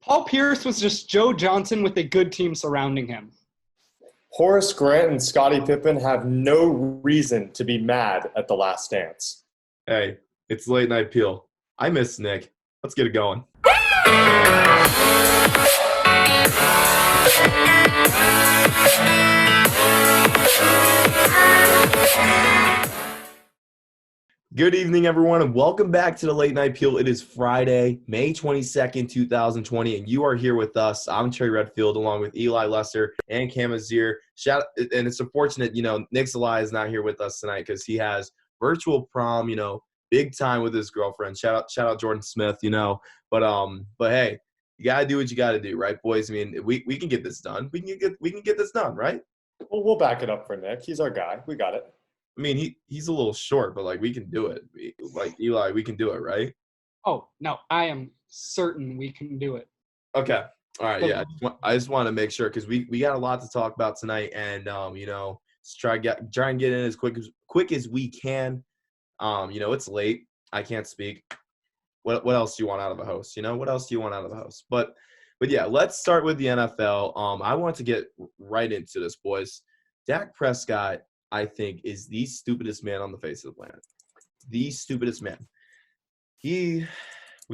Paul Pierce was just Joe Johnson with a good team surrounding him. Horace Grant and Scottie Pippen have no reason to be mad at The Last Dance. Hey, it's Late Night Peel. I miss Nick. Let's get it going. Good evening, everyone, and welcome back to the Late Night Peel. It is Friday, May 22nd, 2020, and you are here with us. I'm Terry Redfield, along with Eli Lesser and Cam Azir. And it's unfortunate, Nick Salai is not here with us tonight because he has virtual prom, big time with his girlfriend. Shout out Jordan Smith, But hey, you gotta do what you gotta do, right, boys? I mean, we can get this done. We can get this done, right? Well, we'll back it up for Nick. He's our guy. We got it. I mean, he's a little short, but we can do it. Eli, we can do it, right? Oh no, I am certain we can do it. Okay. All right. Yeah. I just want to make sure because we got a lot to talk about tonight, and let's try and get in as quick as we can. It's late. I can't speak. What else do you want out of a host? What else do you want out of a host? But yeah, let's start with the NFL. I want to get right into this, boys. Dak Prescott, I think, is the stupidest man on the face of the planet. The stupidest man. We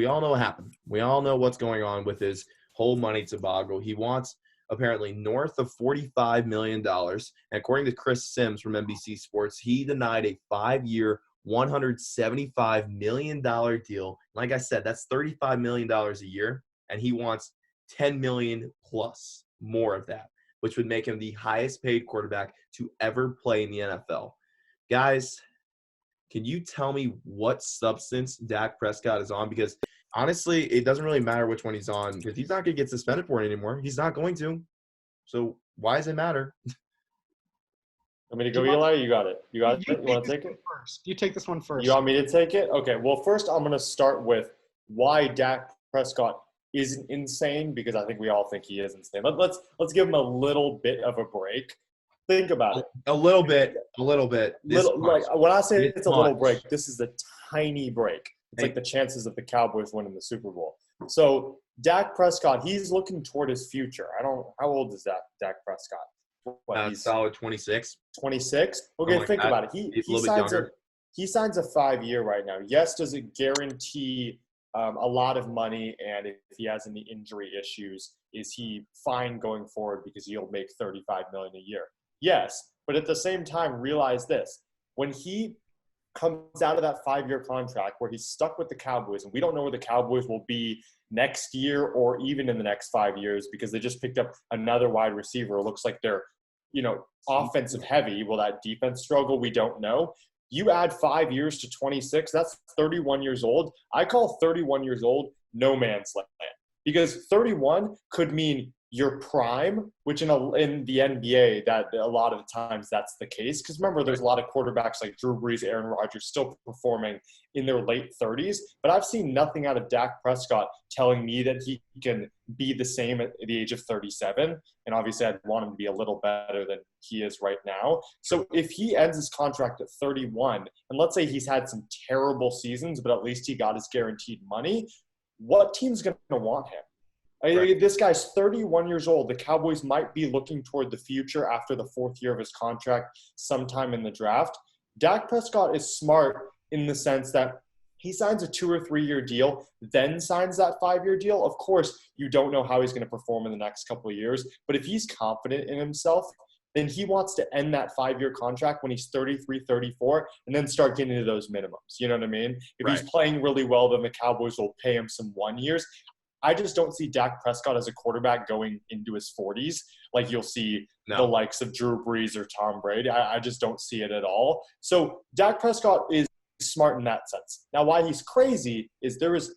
all know what happened. We all know what's going on with his whole money toboggle. He wants apparently north of $45 million. And according to Chris Sims from NBC Sports, he denied a 5-year, $175 million deal. Like I said, that's $35 million a year. And he wants $10 million plus more of that, which would make him the highest paid quarterback to ever play in the NFL. Guys, can you tell me what substance Dak Prescott is on? Because honestly, it doesn't really matter which one he's on because he's not going to get suspended for it anymore. He's not going to. So why does it matter? Want me to go, Eli? You got it. You got it? You want to take it? First. You take this one first. You want me to take it? Okay. Well, first I'm going to start with why Dak Prescott isn't insane, because I think we all think he is insane. Let's give him a little bit of a break. Think about it. A little bit. When I say it's a little break, this is a tiny break. It's like the chances of the Cowboys winning the Super Bowl. So Dak Prescott, he's looking toward his future. How old is Dak Prescott? He's solid 26. 26? Okay, think about it. He signs a 5-year right now. Yes, does it guarantee a lot of money, and if he has any injury issues, is he fine going forward because he'll make $35 million a year? Yes, but at the same time, realize this. When he comes out of that 5-year contract where he's stuck with the Cowboys, and we don't know where the Cowboys will be next year or even in the next 5 years because they just picked up another wide receiver. It looks like they're, offensive heavy. Will that defense struggle? We don't know. You add 5 years to 26, that's 31 years old. I call 31 years old no man's land, because 31 could mean your prime, which in the NBA, that a lot of times that's the case. Because remember, there's a lot of quarterbacks like Drew Brees, Aaron Rodgers still performing in their late 30s. But I've seen nothing out of Dak Prescott telling me that he can be the same at the age of 37. And obviously, I'd want him to be a little better than he is right now. So if he ends his contract at 31, and let's say he's had some terrible seasons, but at least he got his guaranteed money, what team's going to want him? Right. This guy's 31 years old. The Cowboys might be looking toward the future after the 4th year of his contract sometime in the draft. Dak Prescott is smart in the sense that he signs a 2 or 3 year deal, then signs that 5-year deal. Of course, you don't know how he's going to perform in the next couple of years, but if he's confident in himself, then he wants to end that 5-year contract when he's 33, 34, and then start getting into those minimums. You know what I mean? If he's playing really well, then the Cowboys will pay him some 1 years. I just don't see Dak Prescott as a quarterback going into his 40s like you'll see the likes of Drew Brees or Tom Brady. I just don't see it at all. So Dak Prescott is smart in that sense. Now, why he's crazy is there is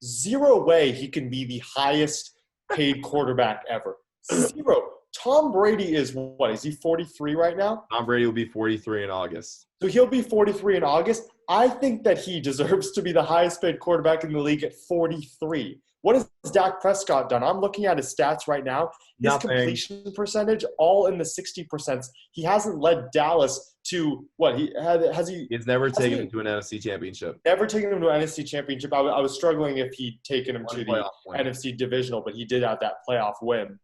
zero way he can be the highest paid quarterback ever. Zero. Tom Brady is what? Is he 43 right now? Tom Brady will be 43 in August. So he'll be 43 in August. I think that he deserves to be the highest paid quarterback in the league at 43. What has Dak Prescott done? I'm looking at his stats right now. His completion percentage, all in the 60%. He hasn't led Dallas to what He's never taken him to an NFC championship. Never taken him to an NFC championship. I was struggling if he'd taken him to the NFC divisional, but he did have that playoff win.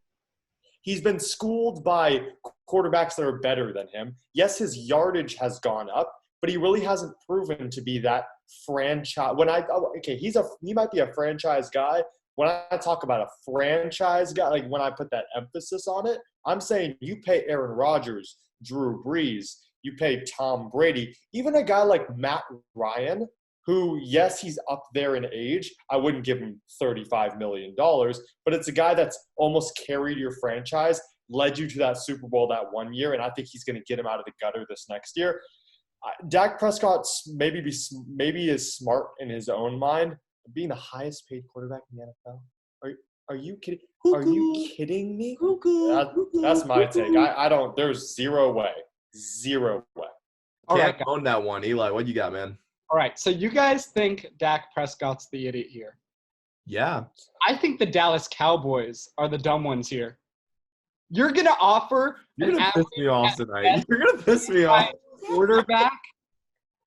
He's been schooled by quarterbacks that are better than him. Yes, his yardage has gone up, but he really hasn't proven to be that franchise. He might be a franchise guy. When I talk about a franchise guy, like when I put that emphasis on it, I'm saying you pay Aaron Rodgers, Drew Brees, you pay Tom Brady, even a guy like Matt Ryan, who, yes, he's up there in age. I wouldn't give him $35 million, but it's a guy that's almost carried your franchise, led you to that Super Bowl that one year, and I think he's going to get him out of the gutter this next year. Dak Prescott maybe is smart in his own mind, being the highest paid quarterback in the NFL. Are you kidding? Are you kidding me? That's my take. I don't. There's zero way. Can't own that one, Eli. What you got, man? All right. So you guys think Dak Prescott's the idiot here? Yeah. I think the Dallas Cowboys are the dumb ones here. You're gonna offer. You're gonna piss me off tonight. You're gonna piss me off. Quarterback,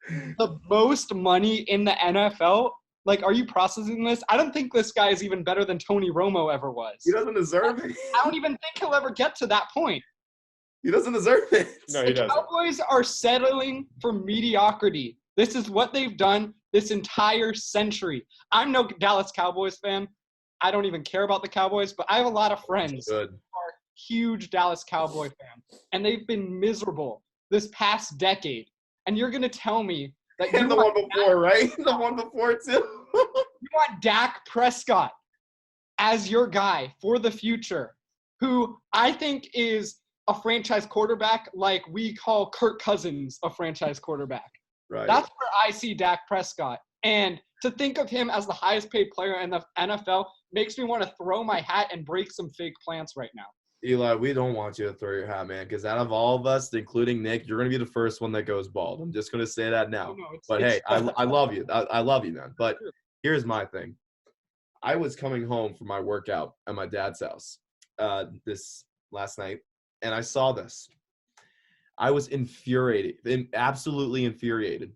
the most money in the NFL. Like, are you processing this? I don't think this guy is even better than Tony Romo ever was. He doesn't deserve it. I don't even think he'll ever get to that point. He doesn't deserve it. No, he doesn't. The Cowboys are settling for mediocrity. This is what they've done this entire century. I'm no Dallas Cowboys fan. I don't even care about the Cowboys, but I have a lot of friends who are huge Dallas Cowboy fans, and they've been miserable this past decade. And you're going to tell me that and the one before, right? The one before, too. You want Dak Prescott as your guy for the future, who I think is a franchise quarterback like we call Kirk Cousins a franchise quarterback. Right. That's where I see Dak Prescott. And to think of him as the highest paid player in the NFL makes me want to throw my hat and break some fake plants right now. Eli, we don't want you to throw your hat, man, because out of all of us, including Nick, you're going to be the first one that goes bald. I'm just going to say that now. Hey, I love you. I love you, man. But here's my thing. I was coming home from my workout at my dad's house this last night, and I saw this. I was infuriated, absolutely infuriated.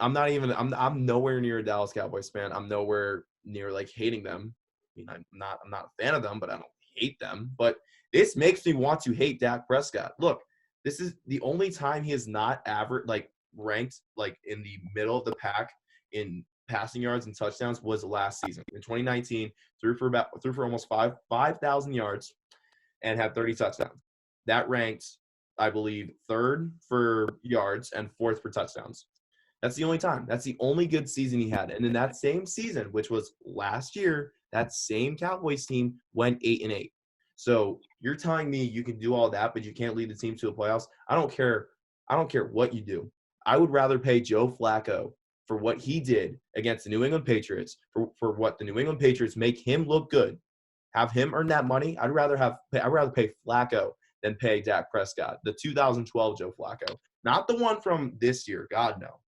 I'm nowhere near a Dallas Cowboys fan. I'm nowhere near like hating them. I mean, I'm not a fan of them, but I don't hate them. But this makes me want to hate Dak Prescott. Look, this is the only time he is not ranked like in the middle of the pack in passing yards and touchdowns was last season. In 2019, threw for almost 5,000 yards and had 30 touchdowns. That ranked, I believe, third for yards and fourth for touchdowns. That's the only time. That's the only good season he had. And in that same season, which was last year, that same Cowboys team went 8-8. So you're telling me you can do all that, but you can't lead the team to the playoffs? I don't care. I don't care what you do. I would rather pay Joe Flacco for what he did against the New England Patriots, for what the New England Patriots make him look good, have him earn that money. I'd rather pay Flacco than pay Dak Prescott, the 2012 Joe Flacco, not the one from this year. God no.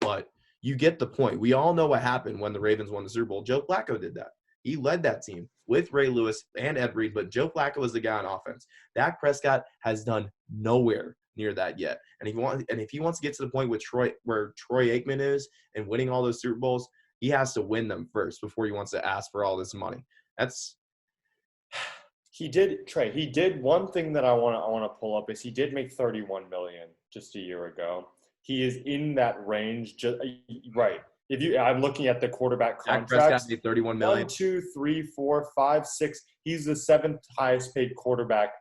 But you get the point. We all know what happened when the Ravens won the Super Bowl. Joe Flacco did that. He led that team with Ray Lewis and Ed Reed, but Joe Flacco was the guy on offense. Dak Prescott has done nowhere near that yet. And if he wants to get to the point with where Troy Aikman is and winning all those Super Bowls, he has to win them first before he wants to ask for all this money. He did one thing that I want to pull up is he did make $31 million just a year ago. He is in that range, right? I'm looking at the quarterback contracts. Dak Prescott made $31 million. 1, 2, 3, 4, 5, 6. He's the 7th highest paid quarterback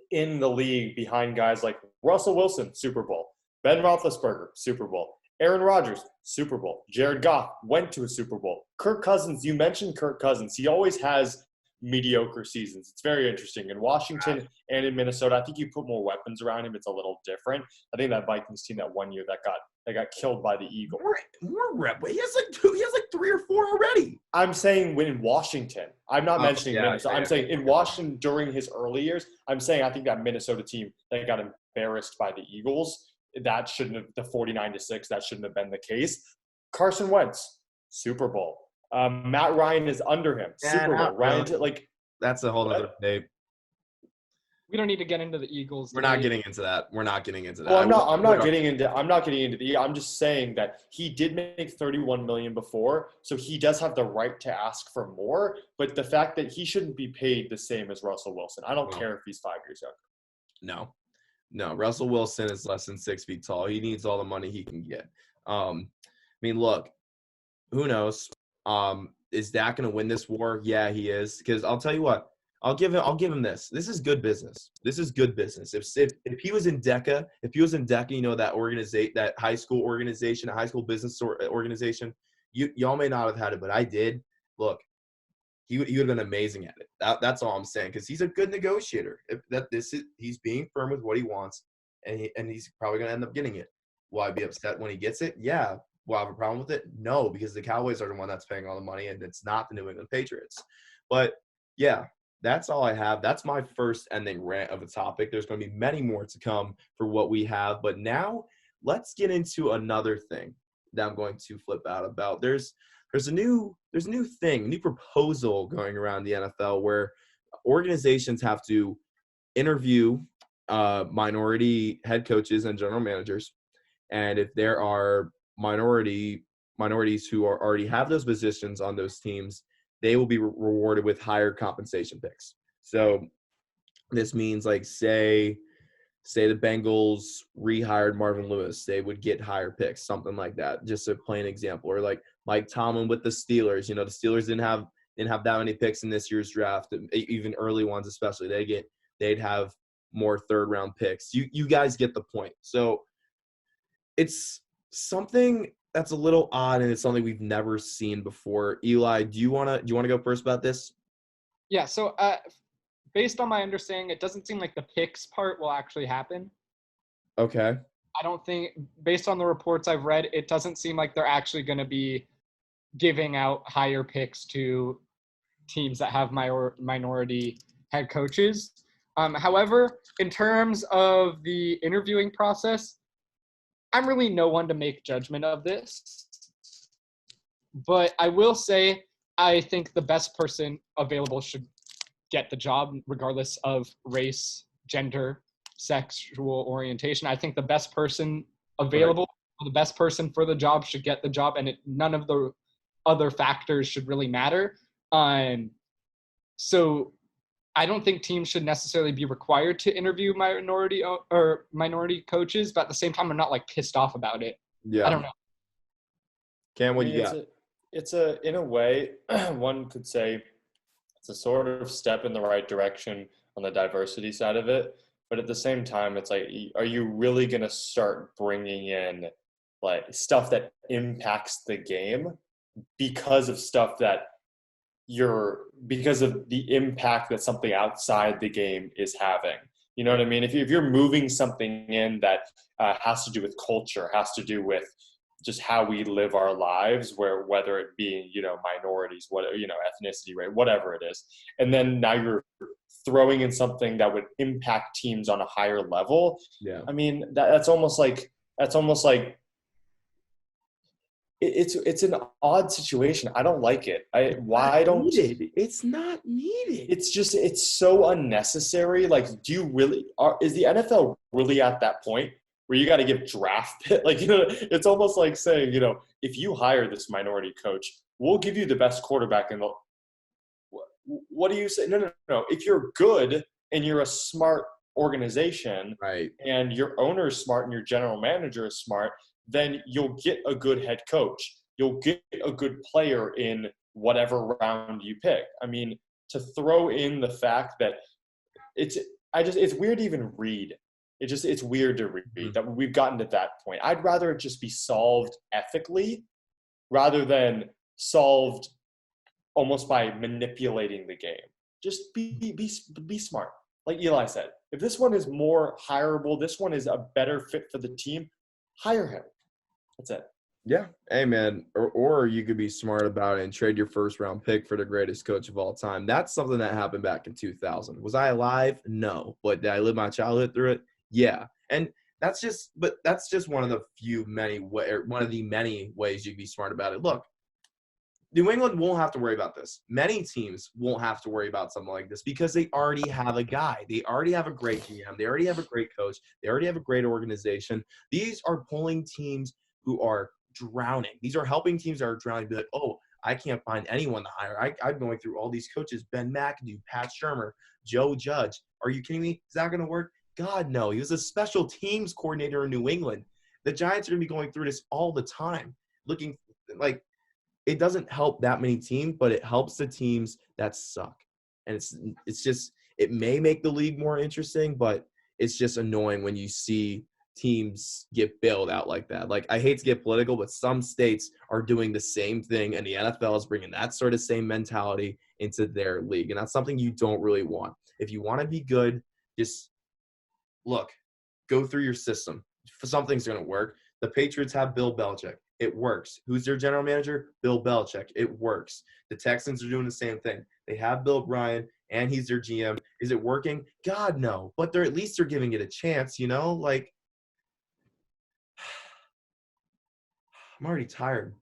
in the league behind guys like Russell Wilson, Super Bowl. Ben Roethlisberger, Super Bowl. Aaron Rodgers, Super Bowl. Jared Goff went to a Super Bowl. Kirk Cousins, you mentioned Kirk Cousins. He always has mediocre seasons. It's very interesting. In Washington and in Minnesota, I think you put more weapons around him. It's a little different. I think that Vikings team that one year that got killed by the Eagles. More rep. He has like 3 or 4 already. I'm saying when in Washington. I'm not mentioning Minnesota. I'm saying in Washington during his early years. I'm saying I think that Minnesota team that got embarrassed by the Eagles, that shouldn't have, the 49-6, that shouldn't have been the case. Carson Wentz, Super Bowl. Matt Ryan is under him. Super Bowl. Ryan, that's a whole other tape. We don't need to get into the Eagles. We're not getting into that. We're not getting into that. Well, I'm not getting into the. I'm just saying that he did make $31 million before, so he does have the right to ask for more. But the fact that he shouldn't be paid the same as Russell Wilson, I don't care if he's 5 years younger. No. Russell Wilson is less than 6 feet tall. He needs all the money he can get. I mean, look, who knows? Is Dak going to win this war? Yeah, he is. Because I'll tell you what. I'll give him this. This is good business. If he was in DECA, that high school organization, a high school business organization, y'all may not have had it, but I did. Look, he would have been amazing at it. That's all I'm saying, because he's a good negotiator. He's being firm with what he wants, and he's probably going to end up getting it. Will I be upset when he gets it? Yeah. Will I have a problem with it? No, because the Cowboys are the one that's paying all the money, and it's not the New England Patriots. But yeah. That's all I have. That's my first ending rant of a topic. There's going to be many more to come for what we have. But now let's get into another thing that I'm going to flip out about. There's a new proposal going around the NFL where organizations have to interview minority head coaches and general managers. And if there are minorities who already have those positions on those teams, they will be rewarded with higher compensation picks. So this means, like, say the Bengals rehired Marvin Lewis, they would get higher picks, something like that. Just a plain example. Or like Mike Tomlin with the Steelers. The Steelers didn't have that many picks in this year's draft, even early ones especially. They'd have more third-round picks. You guys get the point. So it's something that's a little odd, and it's something we've never seen before. Eli, do you wanna go first about this? Yeah. So, based on my understanding, it doesn't seem like the picks part will actually happen. Okay. I don't think, based on the reports I've read, it doesn't seem like they're actually going to be giving out higher picks to teams that have minority head coaches. However, in terms of the interviewing process, I'm really no one to make judgment of this, but I will say I think the best person available should get the job regardless of race, gender, sexual orientation. I think the best person available, the best person for the job should get the job, and none of the other factors should really matter. So I don't think teams should necessarily be required to interview minority coaches, but at the same time, I'm not like pissed off about it. Yeah. I don't know. Cam, what do you got? It's in a way, one could say it's a sort of step in the right direction on the diversity side of it. But at the same time, it's like, are you really going to start bringing in like stuff that impacts the game because of stuff that because of the impact that something outside the game is having? You know what I mean? If you're moving something in that has to do with culture, has to do with just how we live our lives, whether it be, minorities, ethnicity, right, whatever it is. And then now you're throwing in something that would impact teams on a higher level. Yeah. I mean, that's almost like it's an odd situation. I don't like it. It's not needed. It's so unnecessary. Like, is the NFL really at that point where you got to give draft pick? Like, it's almost like saying, if you hire this minority coach, we'll give you the best quarterback in the. What do you say? No. If you're good and you're a smart organization, right, and your owner is smart and your general manager is smart, then you'll get a good head coach. You'll get a good player in whatever round you pick. I mean, to throw in the fact that it's weird to even read. It's weird to read that we've gotten to that point. I'd rather it just be solved ethically rather than solved almost by manipulating the game. Just be smart. Like Eli said, if this one is more hireable, this one is a better fit for the team, hire him. That's it. Yeah. Hey, man. Or you could be smart about it and trade your first-round pick for the greatest coach of all time. That's something that happened back in 2000. Was I alive? No. But did I live my childhood through it? Yeah. And that's just one of the many ways you can be smart about it. Look, New England won't have to worry about this. Many teams won't have to worry about something like this because they already have a guy. They already have a great GM. They already have a great coach. They already have a great organization. These are pulling teams who are drowning. These are helping teams that are drowning be like, oh, I can't find anyone to hire. I'm going through all these coaches, Ben McAdoo, Pat Shurmur, Joe Judge. Are you kidding me? Is that going to work? God, no. He was a special teams coordinator in New England. The Giants are going to be going through this all the time, looking like it doesn't help that many teams, but it helps the teams that suck. And it's just it may make the league more interesting, but it's just annoying when you see teams get bailed out like that. Like, I hate to get political, but some states are doing the same thing, and the NFL is bringing that sort of same mentality into their league. And that's something you don't really want. If you want to be good, just go through your system. Something's going to work. The Patriots have Bill Belichick. It works. Who's their general manager? Bill Belichick. It works. The Texans are doing the same thing. They have Bill Bryant, and he's their GM. Is it working? God, no. But they're at least they're giving it a chance, you know? Like, I'm already tired.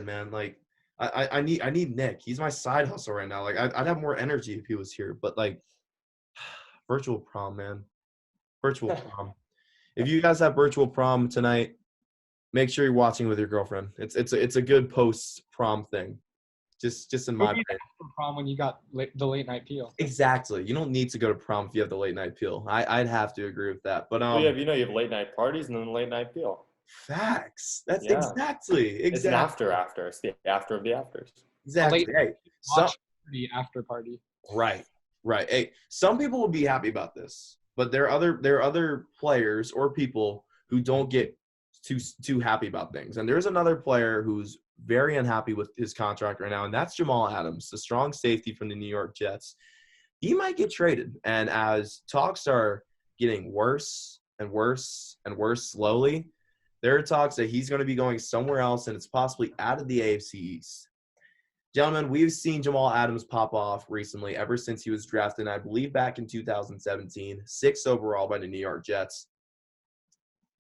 Man. Like, I need Nick. He's my side hustle right now. Like, I'd have more energy if he was here. But, like, virtual prom, man. Virtual prom. If you guys have virtual prom tonight, make sure you're watching with your girlfriend. It's a good post-prom thing. Just in my brain. Prom when you got the late night peel. Exactly. You don't need to go to prom if you have the late night peel. I'd have to agree with that. But you have late night parties and then the late night peel. Facts. That's exactly. It's an after. It's the after of the afters. Exactly. Hey, the after party. Right. Hey, some people will be happy about this, but there are other players or people who don't get too happy about things. And there's another player who's very unhappy with his contract right now, and that's Jamal Adams, the strong safety from the New York Jets. He might get traded, and as talks are getting worse and worse and worse slowly, there are talks that he's going to be going somewhere else, and it's possibly out of the AFC East. Gentlemen, we've seen Jamal Adams pop off recently ever since he was drafted, I believe back in 2017, 6th overall by the New York Jets.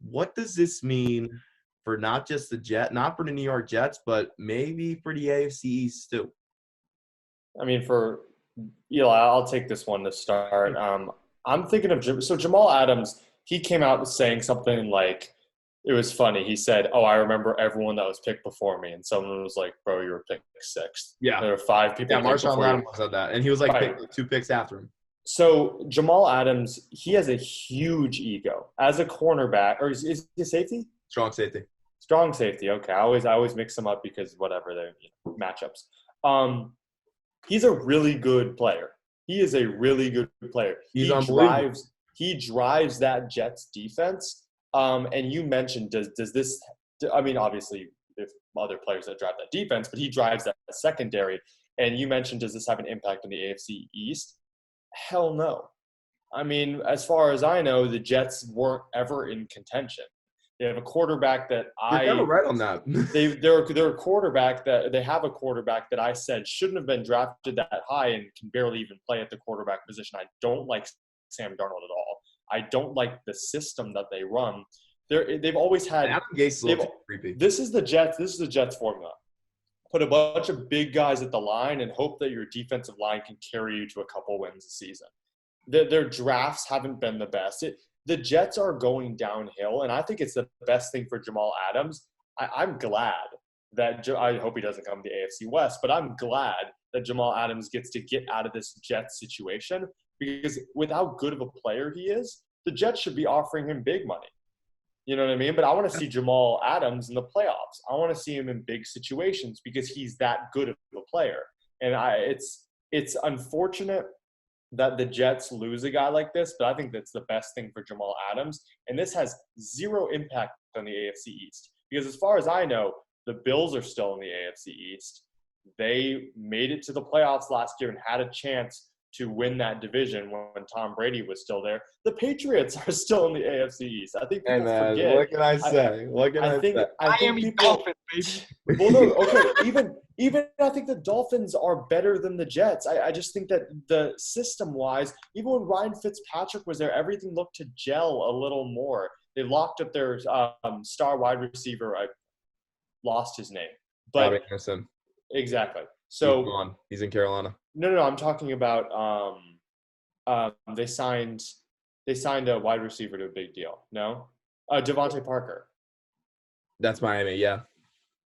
What does this mean for not just not for the New York Jets, but maybe for the AFC East too? I mean, for Eli, I'll take this one to start. I'm thinking of Jamal Adams. He came out saying something like, it was funny. He said, "Oh, I remember everyone that was picked before me," and someone was like, "Bro, you were picked 6th." Yeah, there were 5 people. Yeah, Marshawn Lattimore said that, and he was like picked 2 picks after him. So Jamal Adams, he has a huge ego as a cornerback, or is he a safety? Strong safety. Strong safety. Okay, I always mix them up because whatever they're matchups. He's a really good player. He is a really good player. He's unbelievable. He drives that Jets defense. And you mentioned, does this? I mean, obviously, there's other players that drive that defense, but he drives that secondary. And you mentioned, does this have an impact on the AFC East? Hell no. I mean, as far as I know, the Jets weren't ever in contention. They have a quarterback that You're kind of right on that. They're a quarterback that they have a quarterback that I said shouldn't have been drafted that high and can barely even play at the quarterback position. I don't like Sam Darnold at all. I don't like the system that they run. They've always had. Adam Gase is creepy. This is the Jets formula. Put a bunch of big guys at the line and hope that your defensive line can carry you to a couple wins a season. Their drafts haven't been the best. The Jets are going downhill, and I think it's the best thing for Jamal Adams. I'm glad that I hope he doesn't come to the AFC West, but I'm glad that Jamal Adams gets to get out of this Jets situation, because with how good of a player he is, the Jets should be offering him big money. You know what I mean? But I want to see Jamal Adams in the playoffs. I want to see him in big situations because he's that good of a player. And it's unfortunate that the Jets lose a guy like this, but I think that's the best thing for Jamal Adams. And this has zero impact on the AFC East. Because as far as I know, the Bills are still in the AFC East. They made it to the playoffs last year and had a chance to win that division when Tom Brady was still there. The Patriots are still in the AFC East. I think people forget. What can I say? I think Miami Dolphins, baby. Well, no, okay. Even I think the Dolphins are better than the Jets. I just think that the system-wise, even when Ryan Fitzpatrick was there, everything looked to gel a little more. They locked up their star wide receiver. I lost his name. But Exactly. So he's gone. He's in Carolina. No. I'm talking about they signed a wide receiver to a big deal. No, Devontae Parker. That's Miami. Yeah.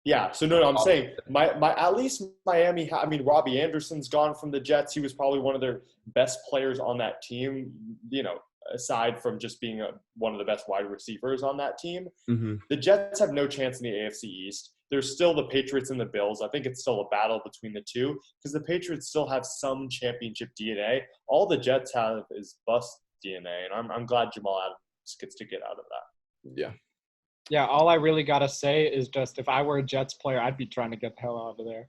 Yeah. So no, I'm saying my at least Miami. I mean, Robbie Anderson's gone from the Jets. He was probably one of their best players on that team. You know, aside from just being one of the best wide receivers on that team. Mm-hmm. The Jets have no chance in the AFC East. There's still the Patriots and the Bills. I think it's still a battle between the two because the Patriots still have some championship DNA. All the Jets have is bust DNA, and I'm glad Jamal Adams gets to get out of that. Yeah. Yeah, all I really got to say is just if I were a Jets player, I'd be trying to get the hell out of there.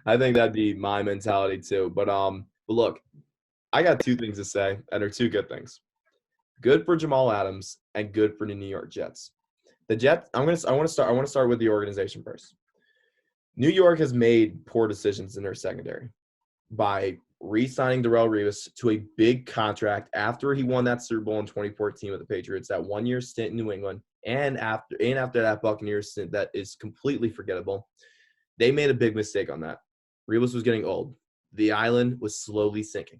I think that'd be my mentality too. But look, I got two things to say, and they're two good things. Good for Jamal Adams and good for the New York Jets. The Jets, I want to start with the organization first. New York has made poor decisions in their secondary by re-signing Darrelle Revis to a big contract after he won that Super Bowl in 2014 with the Patriots, that 1-year stint in New England, and after that Buccaneers stint that is completely forgettable. They made a big mistake on that. Revis was getting old. The island was slowly sinking.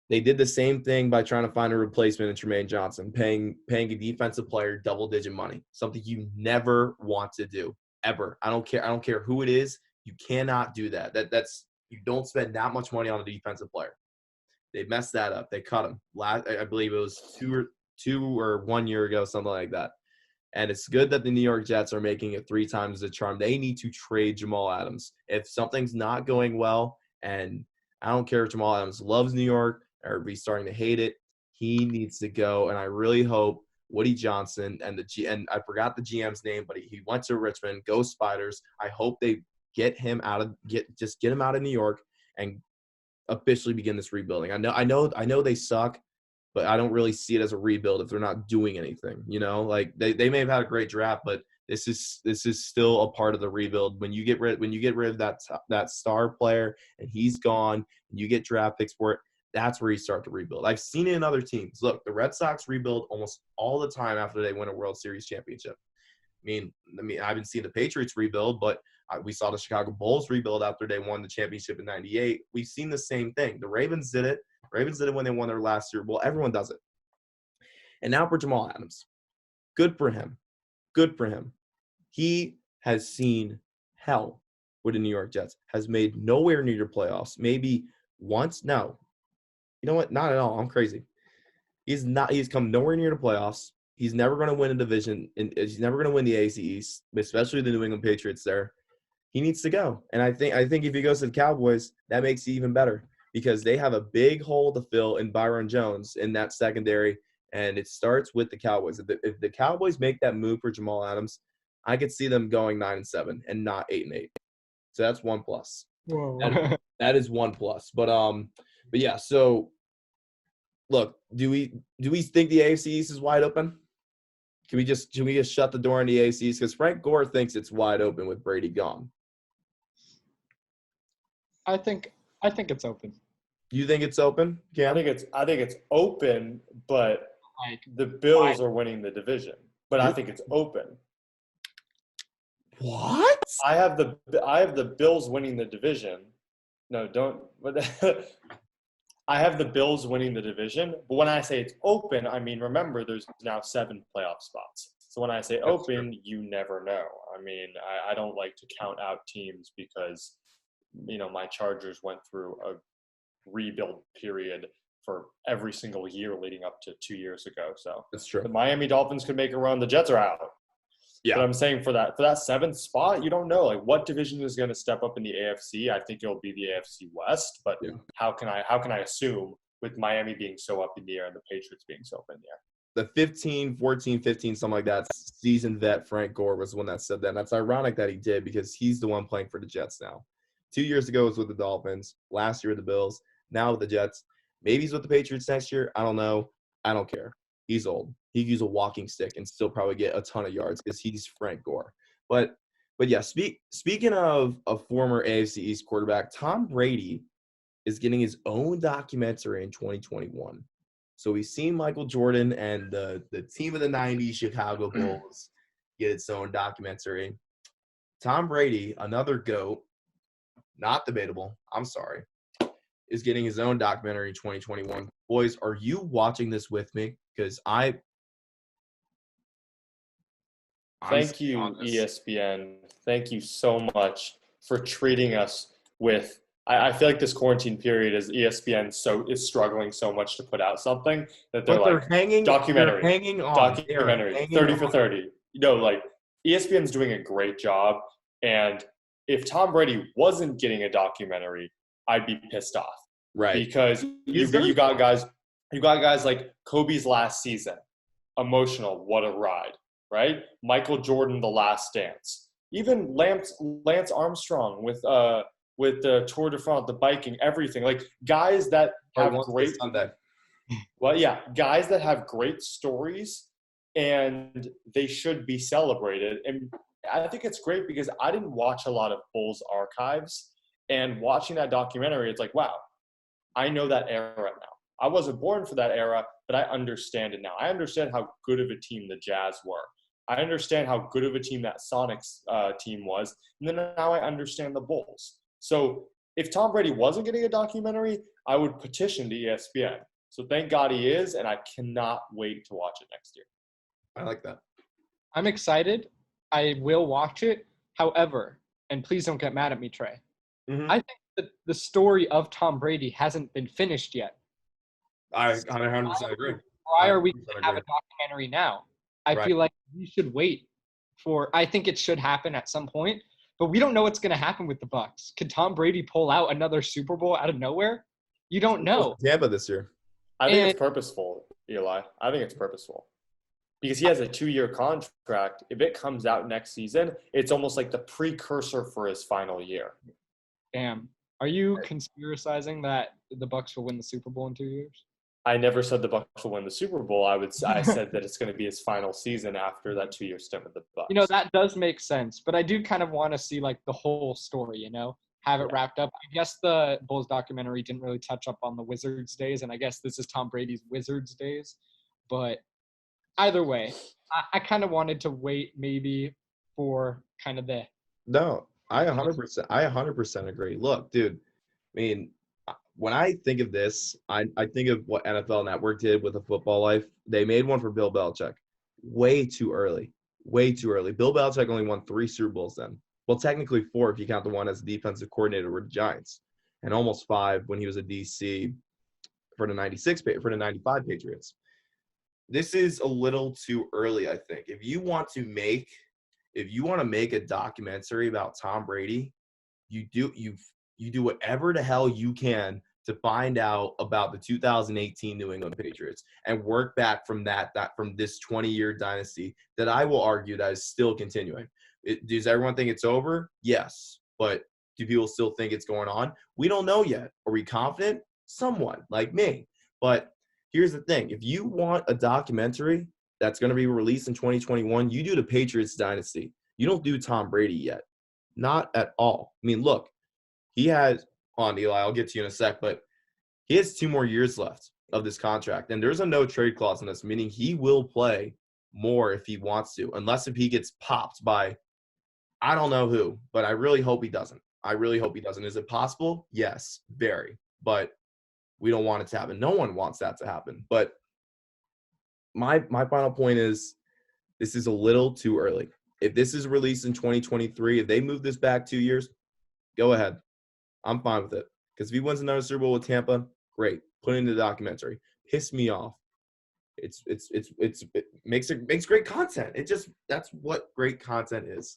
They did the same thing by trying to find a replacement in Tremaine Johnson, paying a defensive player double-digit money, something you never want to do, ever. I don't care who it is. You cannot do that. That's you don't spend that much money on a defensive player. They messed that up. They cut him. I believe it was two or 1 year ago, something like that. And it's good that the New York Jets are making it 3 times the charm. They need to trade Jamal Adams. If something's not going well, and I don't care if Jamal Adams loves New York or if he's starting to hate it, he needs to go. And I really hope Woody Johnson and I forgot the GM's name, but he went to Richmond. Go Spiders. I hope they get him out of New York and officially begin this rebuilding. I know they suck, but I don't really see it as a rebuild if they're not doing anything. You know, like they may have had a great draft, but this is still a part of the rebuild. When you get rid of that star player and he's gone, and you get draft picks for it, that's where you start to rebuild. I've seen it in other teams. Look, the Red Sox rebuild almost all the time after they win a World Series championship. I mean, I haven't seen the Patriots rebuild, but we saw the Chicago Bulls rebuild after they won the championship in '98. We've seen the same thing. The Ravens did it. Ravens did it when they won their last year. Well, everyone does it. And now for Jamal Adams. Good for him. Good for him. He has seen hell with the New York Jets. Has made nowhere near the playoffs. Maybe once. No. You know what? Not at all. I'm crazy. He's come nowhere near the playoffs. He's never going to win a division. And he's never going to win the AFC East, especially the New England Patriots there. He needs to go. And I think if he goes to the Cowboys, that makes it even better because they have a big hole to fill in Byron Jones in that secondary, and it starts with the Cowboys. If the Cowboys make that move for Jamal Adams, I could see them going 9-7 and not 8-8. So that's 1 plus. Whoa. That is 1 plus. But yeah. So look, do we think the AFC East is wide open? Can we just shut the door on the AFC East? Because Frank Gore thinks it's wide open with Brady gone. I think it's open. You think it's open? Yeah, I think it's open, but the Bills are winning the division. But I think it's open. What? I have the Bills winning the division. No, don't. I have the Bills winning the division. But when I say it's open, I mean, remember, there's now 7 playoff spots. So when I say open, you never know. I mean, I don't like to count out teams because, you know, my Chargers went through a rebuild period for every single year leading up to 2 years ago. So that's true. The Miami Dolphins could make a run. The Jets are out. Yeah. But I'm saying for that 7th spot, you don't know like what division is going to step up in the AFC. I think it'll be the AFC West, but how can I assume with Miami being so up in the air and the Patriots being so up in the air? The 15, something like that, seasoned vet Frank Gore was the one that said that. And that's ironic that he did because he's the one playing for the Jets now. 2 years ago it was with the Dolphins. Last year with the Bills. Now with the Jets. Maybe he's with the Patriots next year. I don't know. I don't care. He's old. He could use a walking stick and still probably get a ton of yards because he's Frank Gore. But yeah, speaking of a former AFC East quarterback, Tom Brady is getting his own documentary in 2021. So we've seen Michael Jordan and the team of the 90s Chicago Bulls get its own documentary. Tom Brady, another GOAT, not debatable, I'm sorry, is getting his own documentary in 2021. Boys, are you watching this with me? Because Thank you, ESPN. Thank you so much for treating us with – I feel like this quarantine period is ESPN is struggling so much to put out something that they're hanging, documentary, they're hanging on. documentary, Hanging 30 on. for 30. Like ESPN's doing a great job. And if Tom Brady wasn't getting a documentary, I'd be pissed off. Right. Because you got guys like Kobe's last season, emotional, what a ride. Right? Michael Jordan, The Last Dance. Even Lance Armstrong with the Tour de France, the biking, everything. Like guys that have great guys that have great stories, and they should be celebrated. And I think it's great because I didn't watch a lot of Bulls archives, and watching that documentary, it's like, wow, I know that era now. I wasn't born for that era, but I understand it now. I understand how good of a team the Jazz were. I understand how good of a team that Sonics team was. And then now I understand the Bulls. So if Tom Brady wasn't getting a documentary, I would petition to ESPN. So thank God he is, and I cannot wait to watch it next year. I like that. I'm excited. I will watch it. However, and please don't get mad at me, Trey, I think that the story of Tom Brady hasn't been finished yet. I 100% agree. Why are we going to have a documentary now? I feel like we should wait I think it should happen at some point, but we don't know what's going to happen with the Bucs. Could Tom Brady pull out another Super Bowl out of nowhere? You don't know. Tampa this year. I think it's purposeful, Eli. I think it's purposeful. Because he has a 2-year contract. If it comes out next season, it's almost like the precursor for his final year. Damn. Are you conspiracizing that the Bucs will win the Super Bowl in 2 years? I never said the Bucs will win the Super Bowl. I said that it's going to be his final season after that 2-year stint with the Bucs. That does make sense, but I do kind of want to see like the whole story, have it wrapped up. I guess the Bulls documentary didn't really touch up on the Wizards days, and I guess this is Tom Brady's Wizards days. But either way, I kind of wanted to wait maybe for kind of the. No, I 100% agree. Look, dude, I mean, when I think of this, I think of what NFL Network did with A Football Life. They made one for Bill Belichick way too early. Bill Belichick only won 3 Super Bowls then. Well, technically 4 if you count the one as a defensive coordinator with the Giants, and almost 5 when he was a DC for the 95 Patriots. This is a little too early, I think. If you want to make a documentary about Tom Brady, you do whatever the hell you can to find out about the 2018 New England Patriots and work back from from this 20-year dynasty that I will argue that is still continuing. Does everyone think it's over? Yes. But do people still think it's going on? We don't know yet. Are we confident? Somewhat, like me. But here's the thing. If you want a documentary that's going to be released in 2021, you do the Patriots dynasty. You don't do Tom Brady yet. Not at all. I mean, look, he has – hold on, Eli, I'll get to you in a sec, but he has 2 more years left of this contract. And there's a no-trade clause in this, meaning he will play more if he wants to, unless if he gets popped by I don't know who, but I really hope he doesn't. Is it possible? Yes, very. But we don't want it to happen. No one wants that to happen. But my final point is this is a little too early. If this is released in 2023, if they move this back 2 years, go ahead. I'm fine with it. Because if he wins another Super Bowl with Tampa, great. Put it in the documentary. Piss me off. It makes great content. That's what great content is.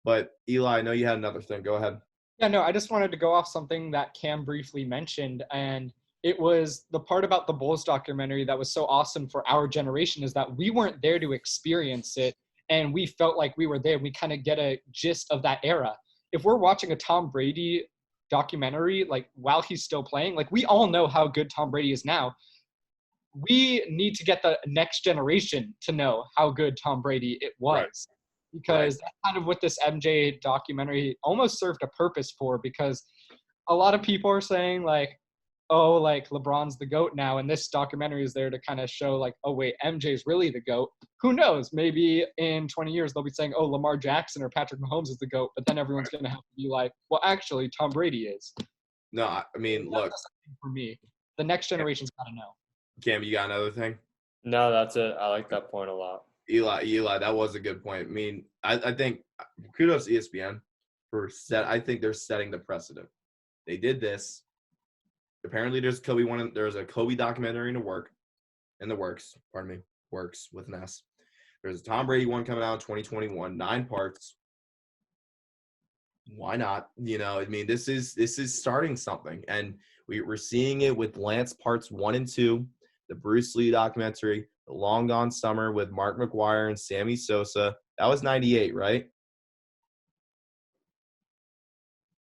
But Eli, I know you had another thing. Go ahead. Yeah, no, I just wanted to go off something that Cam briefly mentioned, and it was the part about the Bulls documentary that was so awesome for our generation is that we weren't there to experience it, and we felt like we were there. We kind of get a gist of that era. If we're watching a Tom Brady documentary, like while he's still playing, like we all know how good Tom Brady is now. We need to get the next generation to know how good Tom Brady it was. Right. Because that's kind of what this MJ documentary almost served a purpose for, because a lot of people are saying, like, oh, like LeBron's the GOAT now, and this documentary is there to kind of show like, oh wait, MJ's really the GOAT. Who knows? Maybe in 20 years they'll be saying, oh, Lamar Jackson or Patrick Mahomes is the GOAT, but then everyone's going to have to be like, well, actually, Tom Brady is. No, I mean, look. For me, the next generation's got to know. Cam, you got another thing? No, that's it. I like that point a lot. Eli, that was a good point. I mean, I think kudos to ESPN I think they're setting the precedent. They did this. Apparently, there's a Kobe documentary in the works. Works with an S. There's a Tom Brady one coming out in 2021, 9 parts. Why not? You know, I mean, this is starting something, and we're seeing it with Lance parts 1 and 2, the Bruce Lee documentary, The Long Gone Summer with Mark McGuire and Sammy Sosa. That was 98, right?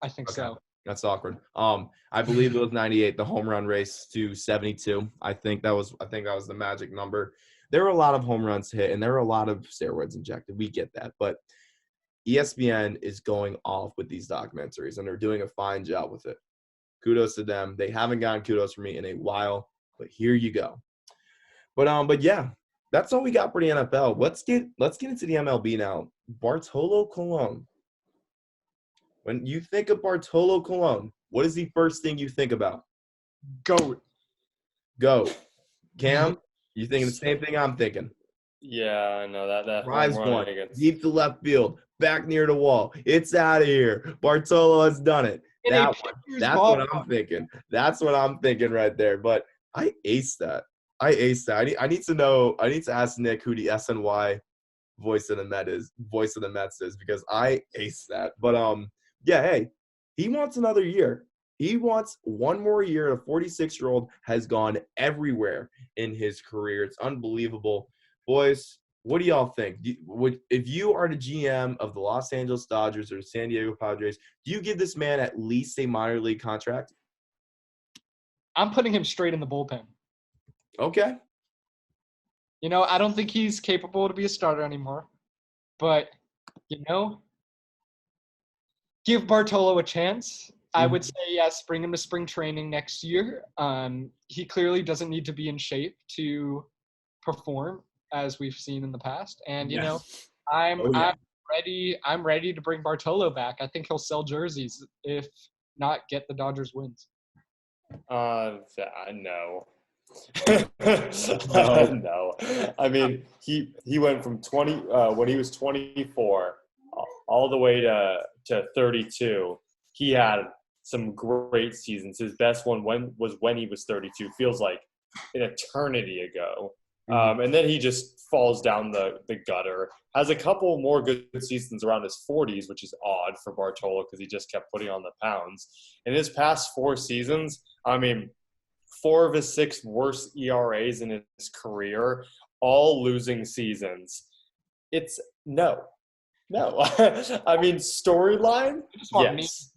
I think so. That's awkward. I believe it was 98, the home run race to 72. I think that was the magic number. There were a lot of home runs hit, and there were a lot of steroids injected. We get that. But ESPN is going off with these documentaries, and they're doing a fine job with it. Kudos to them. They haven't gotten kudos from me in a while, but here you go. But yeah, that's all we got for the NFL. Let's get into the MLB now. Bartolo Colon. When you think of Bartolo Colon, what is the first thing you think about? GOAT. Cam, you thinking the same thing I'm thinking? Yeah, I know that. Rise one, deep to left field, back near the wall. It's out of here. Bartolo has done it. That's what I'm thinking. That's what I'm thinking right there. But I aced that. I need to know. I need to ask Nick who the SNY voice of the Mets is because I aced that. But yeah, hey, he wants another year. He wants one more year. A 46-year-old has gone everywhere in his career. It's unbelievable. Boys, what do y'all think? If you are the GM of the Los Angeles Dodgers or San Diego Padres, do you give this man at least a minor league contract? I'm putting him straight in the bullpen. Okay. You know, I don't think he's capable to be a starter anymore. But, you know, give Bartolo a chance. I would say, yes, bring him to spring training next year. He clearly doesn't need to be in shape to perform, as we've seen in the past. And, you know, I'm ready to bring Bartolo back. I think he'll sell jerseys, if not get the Dodgers wins. No. No. I mean, he went from 20 when he was 24 all the way to 32. He had some great seasons. His best one was when he was 32. Feels like an eternity ago. And then he just falls down the gutter. Has a couple more good seasons around his 40s, which is odd for Bartolo because he just kept putting on the pounds. In his past 4 seasons, I mean, 4 of his 6 worst ERAs in his career, all losing seasons. It's no. I mean, storyline, yes.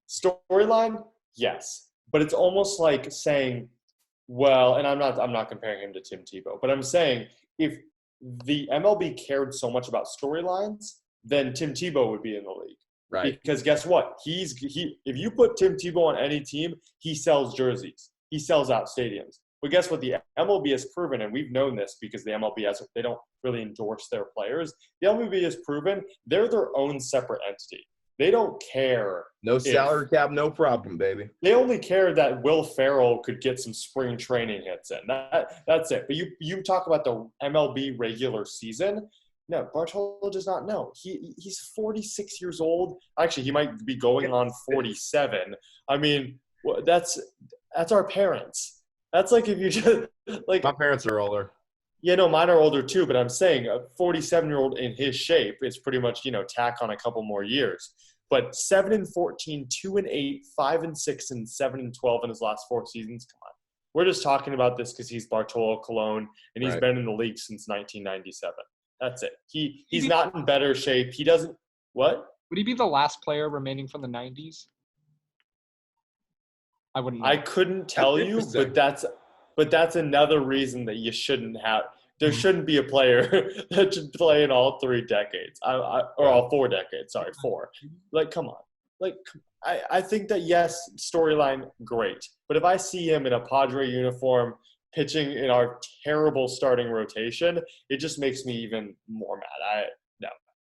Storyline, yes. But it's almost like saying, well, and I'm not comparing him to Tim Tebow, but I'm saying if the MLB cared so much about storylines, then Tim Tebow would be in the league. Right. Because guess what? If you put Tim Tebow on any team, he sells jerseys. He sells out stadiums. But guess what? The MLB has proven, and we've known this because the MLB they don't really endorse their players. The MLB has proven they're their own separate entity. They don't care. No salary cap, no problem, baby. They only care that Will Ferrell could get some spring training hits in. That's it. But you talk about the MLB regular season. No, Bartolo does not know. He's 46 years old. Actually, he might be going on 47. I mean, that's our parents. That's like if you just like. My parents are older. Yeah, no, mine are older too. But I'm saying a 47-year-old in his shape is pretty much tack on a couple more years. But 7-14, 2-8, 5-6, and 7-12 in his last 4 seasons. Come on, we're just talking about this because he's Bartolo Colon and he's been in the league since 1997. That's it. He's not in better shape. He doesn't – what? Would he be the last player remaining from the 90s? I wouldn't know. I couldn't tell you, but that's another reason that you shouldn't have – there shouldn't be a player that should play in all 3 decades. Or all 4 decades. Sorry, 4. Like, come on. like, I think that, yes, storyline, great. But if I see him in a Padre uniform pitching in our terrible starting rotation, it just makes me even more mad.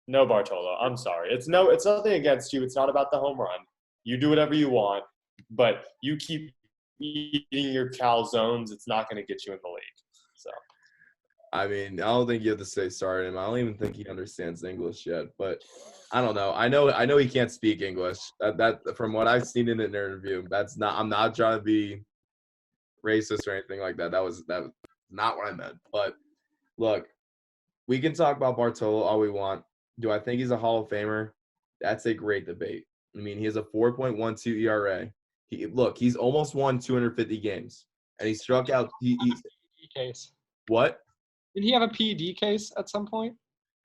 No Bartolo. I'm sorry. It's nothing against you. It's not about the home run. You do whatever you want, but you keep eating your calzones. It's not going to get you in the league. So, I mean, I don't think you have to say sorry to him. I don't even think he understands English yet. But I don't know. I know he can't speak English. That from what I've seen in an interview, I'm not trying to be racist or anything like that. That was not what I meant. But look, we can talk about Bartolo all we want. Do I think he's a Hall of Famer? That's a great debate. I mean, he has a 4.12 ERA. He's almost won 250 games, and he struck out. Case. What? Did he have a PED case at some point?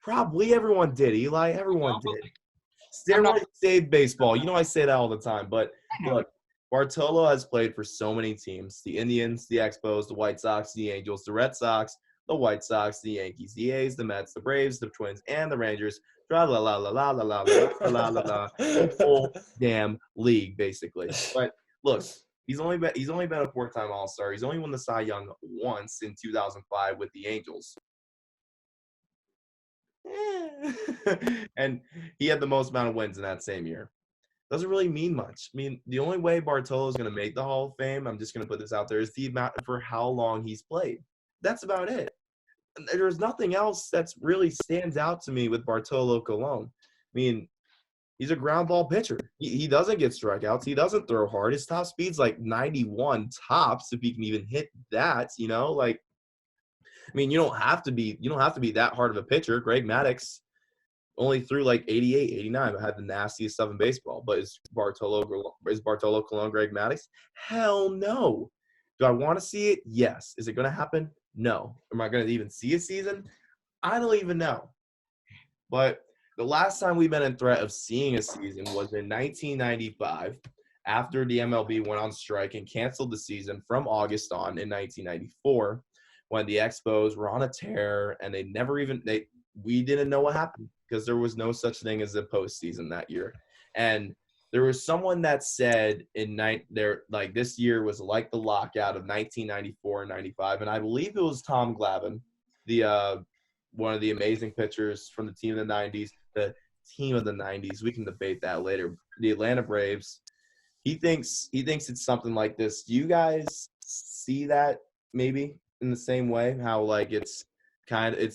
Probably everyone did, Eli. Everyone did. Steroids saved baseball. You know I say that all the time. But look, Bartolo has played for so many teams: the Indians, the Expos, the White Sox, the Angels, the Red Sox, the White Sox, the Yankees, the A's, the Mets, the Braves, the Twins, and the Rangers. La la la la la la la la la la la. The whole damn league, basically. But look, he's only been a 4-time All-Star. He's only won the Cy Young once in 2005 with the Angels. And he had the most amount of wins in that same year. Doesn't really mean much. I mean, the only way Bartolo is going to make the Hall of Fame, I'm just going to put this out there, is the amount for how long he's played. That's about it. There's nothing else that's really stands out to me with Bartolo Colon. I mean, he's a ground ball pitcher. He doesn't get strikeouts. He doesn't throw hard. His top speed's like 91 tops, if he can even hit that, you know? Like, I mean, you don't have to be that hard of a pitcher. Greg Maddux only threw like 88, 89, but had the nastiest stuff in baseball. But is Bartolo Colon Greg Maddux? Hell no. Do I want to see it? Yes. Is it going to happen? No. Am I going to even see a season? I don't even know. But the last time we've been in threat of seeing a season was in 1995 after the MLB went on strike and canceled the season from August on in 1994 when the Expos were on a tear and we didn't know what happened because there was no such thing as a postseason that year. And there was someone that said this year was like the lockout of 1994 and 95, and I believe it was Tom Glavine, the one of the amazing pitchers from the team of the 90s, the team of the 90s. We can debate that later. The Atlanta Braves. He thinks it's something like this. Do you guys see that maybe in the same way? How like it's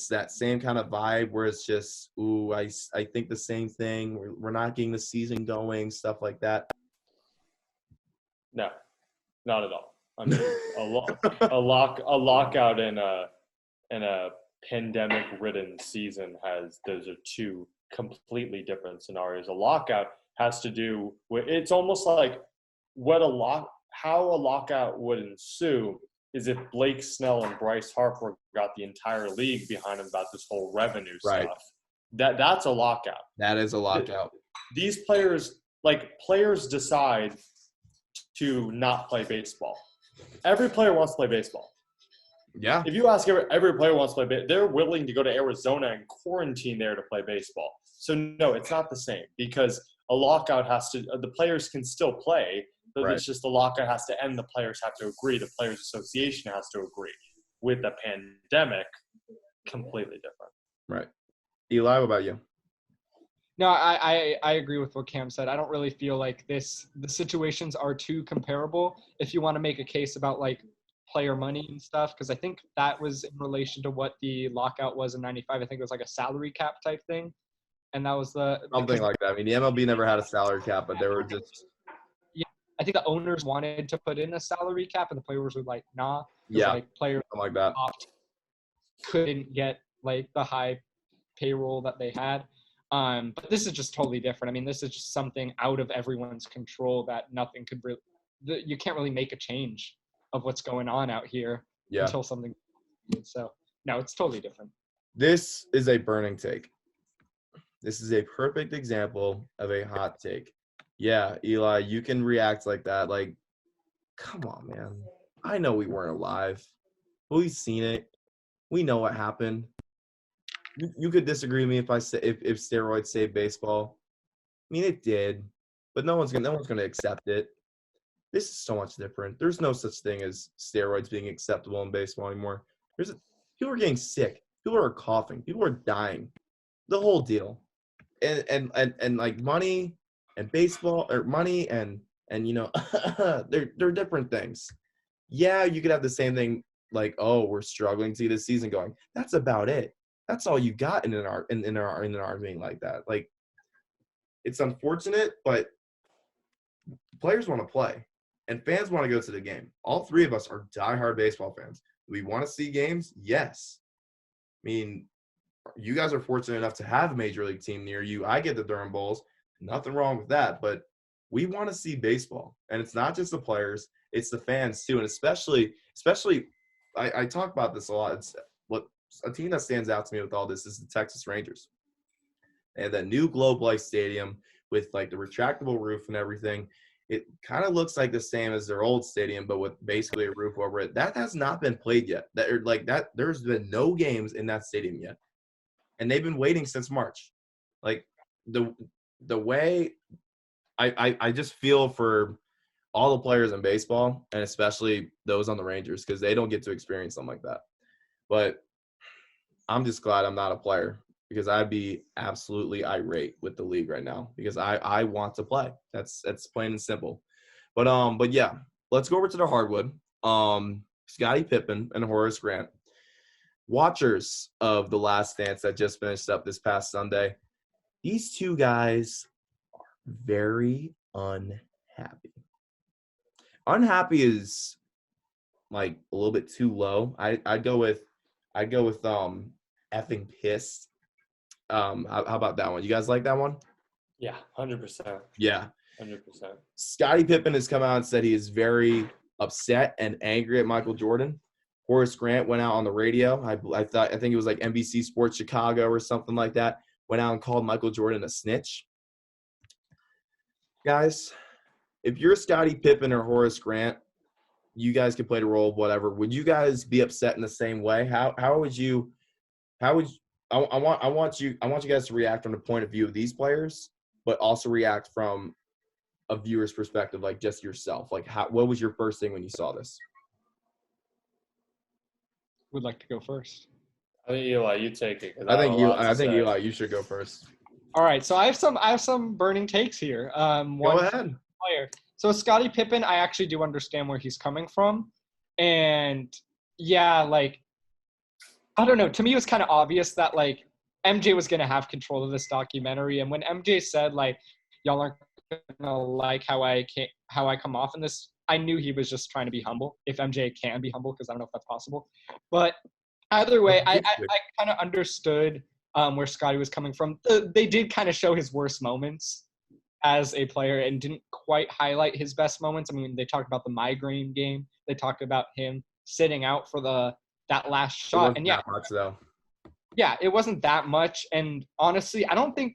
that same kind of vibe where it's just, ooh, I think the same thing. We're not getting the season going, stuff like that. No, not at all. I mean, a lockout in a pandemic-ridden season those are two completely different scenarios. A lockout has to do with, it's almost like how a lockout would ensue is if Blake Snell and Bryce Harper got the entire league behind them about this whole revenue stuff. That's a lockout. That is a lockout. These players decide to not play baseball. Every player wants to play baseball. Yeah. If you ask every player wants to play baseball, they're willing to go to Arizona and quarantine there to play baseball. So, no, it's not the same because a lockout the players can still play, but It's just the lockout has to end. The players have to agree. The Players Association has to agree. With the pandemic, completely different. Right. Eli, what about you? No, I agree with what Cam said. I don't really feel like the situations are too comparable if you want to make a case about like player money and stuff, because I think that was in relation to what the lockout was in 95. I think it was like a salary cap type thing. And that was something like that. I mean, the MLB never had a salary cap, but they were just – yeah, I think the owners wanted to put in a salary cap, and the players were like, nah. Yeah, like players something like that couldn't get like the high payroll that they had. But this is just totally different. I mean, this is just something out of everyone's control that nothing could really – you can't really make a change of what's going on out here until something – so, no, it's totally different. This is a burning take. This is a perfect example of a hot take. Yeah, Eli, you can react like that. Like, come on, man. I know we weren't alive. We've seen it. We know what happened. You could disagree with me if I say if steroids saved baseball. I mean, it did. but no one's gonna accept it. This is so much different. There's no such thing as steroids being acceptable in baseball anymore. People are getting sick. People are coughing. People are dying. The whole deal. And like money and baseball or money and they're different things. Yeah, you could have the same thing like, oh, we're struggling to see this season going. That's about it. That's all you got in an argument like that. Like, it's unfortunate, but players want to play and fans want to go to the game. All three of us are diehard baseball fans. Do we want to see games? Yes. I mean, you guys are fortunate enough to have a major league team near you. I get the Durham Bulls. Nothing wrong with that, but we want to see baseball. And it's not just the players, it's the fans too. And especially I talk about this a lot. It's what a team that stands out to me with all this is the Texas Rangers. They have that new Globe Life Stadium with like the retractable roof and everything. It kind of looks like the same as their old stadium, but with basically a roof over it. That has not been played yet. There's been no games in that stadium yet. And they've been waiting since March. Like the way I just feel for all the players in baseball, and especially those on the Rangers, because they don't get to experience something like that. But I'm just glad I'm not a player, because I'd be absolutely irate with the league right now, because I want to play. That's plain and simple. But yeah, let's go over to the hardwood. Scottie Pippen and Horace Grant, watchers of The Last Dance that just finished up this past Sunday. These two guys are very unhappy. Unhappy is like a little bit too low. I'd go with effing pissed. How about that one? You guys like that one? Yeah, 100%. Yeah. 100%. Scottie Pippen has come out and said he is very upset and angry at Michael Jordan. Horace Grant went out on the radio. I think it was like NBC Sports Chicago or something like that. Went out and called Michael Jordan a snitch. Guys, if you're Scottie Pippen or Horace Grant, you guys can play the role of whatever. Would you guys be upset in the same way? I want you guys to react from the point of view of these players, but also react from a viewer's perspective, like just yourself. Like, what was your first thing when you saw this? Would like to go first. I think Eli, you take it. I think Eli, you should go first. All right, so I have some burning takes here. Go ahead. Player. So Scottie Pippen, I actually do understand where he's coming from, and yeah, like I don't know. To me, it was kind of obvious that like MJ was gonna have control of this documentary, and when MJ said like y'all aren't gonna like how I come off in this, I knew he was just trying to be humble. If MJ can be humble, because I don't know if that's possible, but either way, I kind of understood where Scottie was coming from. They did kind of show his worst moments as a player and didn't quite highlight his best moments. I mean, they talked about the migraine game. They talked about him sitting out for that last shot. And yeah, much, though. Yeah, it wasn't that much. And honestly, I don't think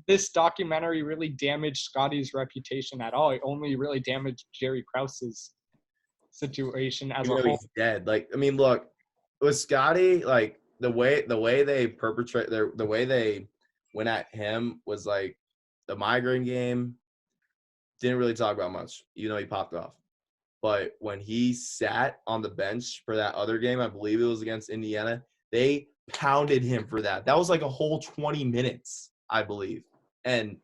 this documentary really damaged Scottie's reputation at all. It only really damaged Jerry Krause's situation as a whole. He's dead. Like, I mean, look, with Scottie, like the way they went at him was like the migraine game. Didn't really talk about much, he popped off. But when he sat on the bench for that other game, I believe it was against Indiana, they pounded him for that. That was like a whole 20 minutes, I believe. And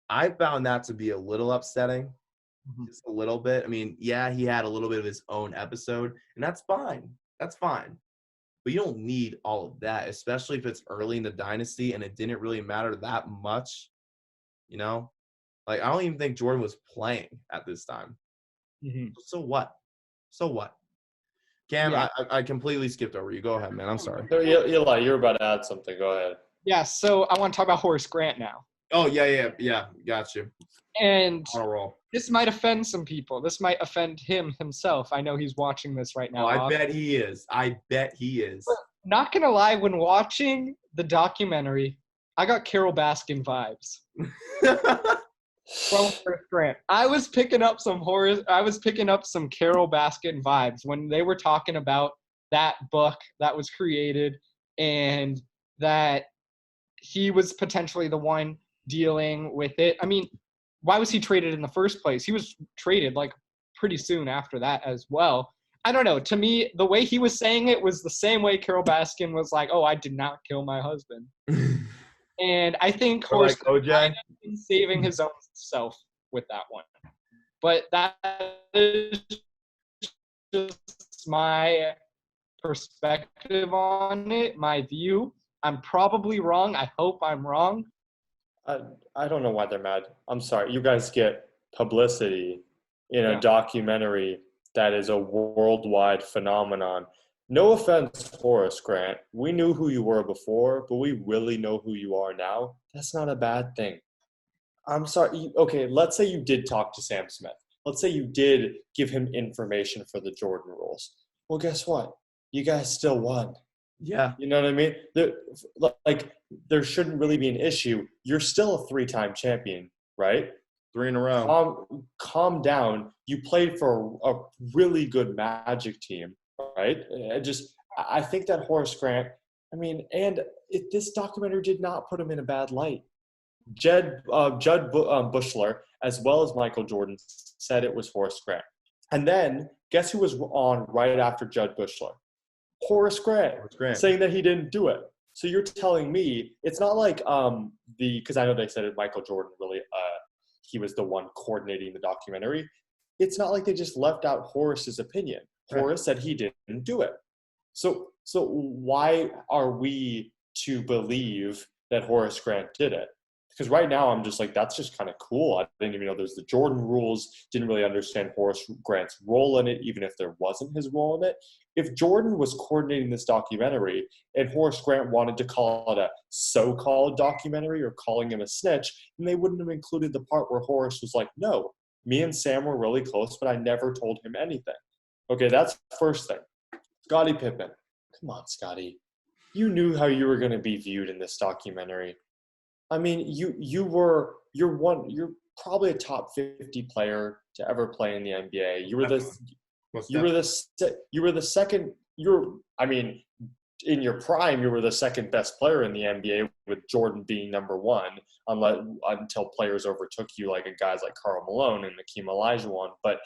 I found that to be a little upsetting, just a little bit. I mean, yeah, he had a little bit of his own episode, and that's fine. That's fine. But you don't need all of that, especially if it's early in the dynasty and it didn't really matter that much, Like, I don't even think Jordan was playing at this time. Mm-hmm. So what? Cam, yeah. I completely skipped over you. Go ahead, man. I'm sorry. Eli, you're about to add something. Go ahead. Yeah, so I want to talk about Horace Grant now. Oh, yeah. Got you. And on a roll. This might offend some people. This might offend him himself. I know he's watching this right now. Oh, I bet he is. But not going to lie, when watching the documentary, I got Carol Baskin vibes. From Horace Grant. I was picking up some Carol Baskin vibes when they were talking about that book that was created and that he was potentially the one dealing with it. I mean, why was he traded in the first place? He was traded like pretty soon after that as well. I don't know. To me, the way he was saying it was the same way Carol Baskin was like, "Oh, I did not kill my husband." And I think Horace is saving his own self with that one. But that is just my perspective on it, my view. I'm probably wrong. I hope I'm wrong. I don't know why they're mad. I'm sorry. You guys get publicity in a documentary that is a worldwide phenomenon. No offense, Horace Grant. We knew who you were before, but we really know who you are now. That's not a bad thing. I'm sorry. Okay, let's say you did talk to Sam Smith. Let's say you did give him information for the Jordan rules. Well, guess what? You guys still won. Yeah. You know what I mean? There shouldn't really be an issue. You're still a 3-time champion, right? 3 in a row. Calm down. You played for a really good Magic team, right? I think that Horace Grant, this documentary did not put him in a bad light. Judd Bushler, as well as Michael Jordan, said it was Horace Grant. And then, guess who was on right after Judd Bushler? Horace Grant, saying that he didn't do it. So you're telling me it's not like because I know they said it, Michael Jordan really he was the one coordinating the documentary. It's not like they just left out Horace's opinion. Right. Horace said he didn't do it. So why are we to believe that Horace Grant did it? Because right now I'm just like, that's just kind of cool. I didn't even know there's the Jordan rules. Didn't really understand Horace Grant's role in it, even if there wasn't his role in it. If Jordan was coordinating this documentary and Horace Grant wanted to call it a so-called documentary or calling him a snitch, then they wouldn't have included the part where Horace was like, no, me and Sam were really close, but I never told him anything. Okay, that's the first thing. Scottie Pippen. Come on, Scottie. You knew how you were going to be viewed in this documentary. I mean, you're probably a top 50 player to ever play in the NBA. In your prime, you were the second best player in the NBA, with Jordan being number one, until players overtook you, like guys like Karl Malone and Hakeem Olajuwon. But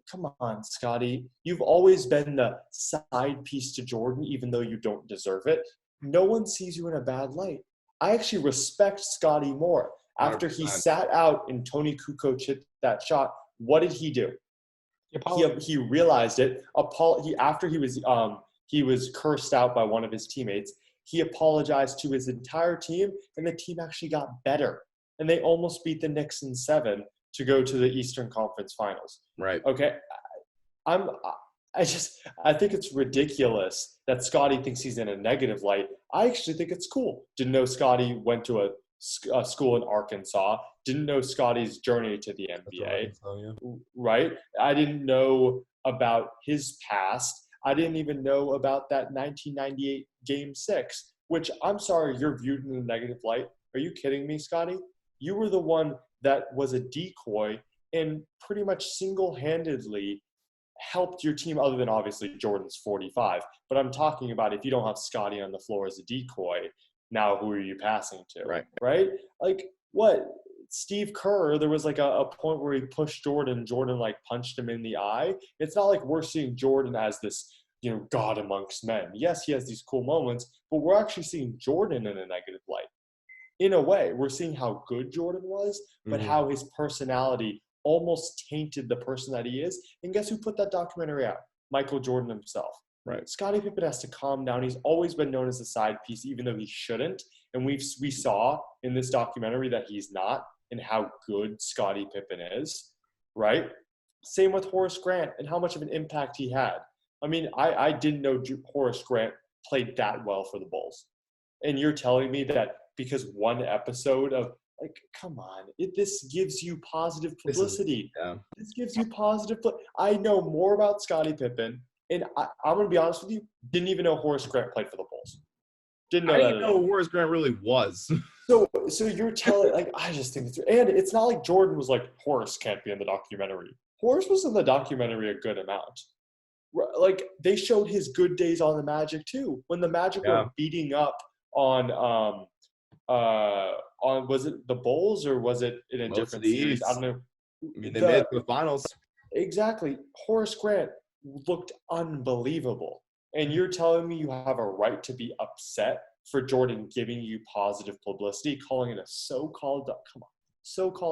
come on, Scottie, you've always been the side piece to Jordan, even though you don't deserve it. No one sees you in a bad light. I actually respect Scottie more. After he 100%. Sat out and Tony Kukoc hit that shot, what did he do? He realized it. After he was cursed out by one of his teammates, he apologized to his entire team, and the team actually got better. And they almost beat the Knicks in 7 to go to the Eastern Conference Finals. Right. Okay. I think it's ridiculous that Scottie thinks he's in a negative light. I actually think it's cool. Didn't know Scottie went to a school in Arkansas. Didn't know Scottie's journey to the NBA. Right? I didn't know about his past. I didn't even know about that 1998 Game 6, which I'm sorry you're viewed in a negative light. Are you kidding me, Scottie? You were the one that was a decoy and pretty much single-handedly helped your team, other than obviously Jordan's 45. But I'm talking about if you don't have Scottie on the floor as a decoy, now who are you passing to? Right? Like, what? Steve Kerr, there was like a point where he pushed Jordan. Jordan like punched him in the eye. It's not like we're seeing Jordan as this, God amongst men. Yes, he has these cool moments, but we're actually seeing Jordan in a negative light. In a way, we're seeing how good Jordan was, but how his personality almost tainted the person that he is. And guess who put that documentary out? Michael Jordan himself. Right. Scottie Pippen has to calm down. He's always been known as a side piece, even though he shouldn't. And we saw in this documentary that he's not, and how good Scottie Pippen is, right? Same with Horace Grant and how much of an impact he had. I mean, I didn't know Horace Grant played that well for the Bulls. And you're telling me that because one episode of, like, come on, this gives you positive publicity. This gives you positive. I know more about Scottie Pippen, and I'm going to be honest with you, didn't even know Horace Grant played for the Bulls. Didn't know I that. didn't know who Horace Grant really was. So you're telling, like, I just think and it's not like Jordan was like, Horace can't be in the documentary. Horace was in the documentary a good amount. Like, they showed his good days on the Magic too. When the Magic were beating up on was it the Bulls or was it in a different series? I don't know. I mean, they made it to the finals. Exactly. Horace Grant looked unbelievable. And you're telling me you have a right to be upset for Jordan giving you positive publicity, calling it a so-called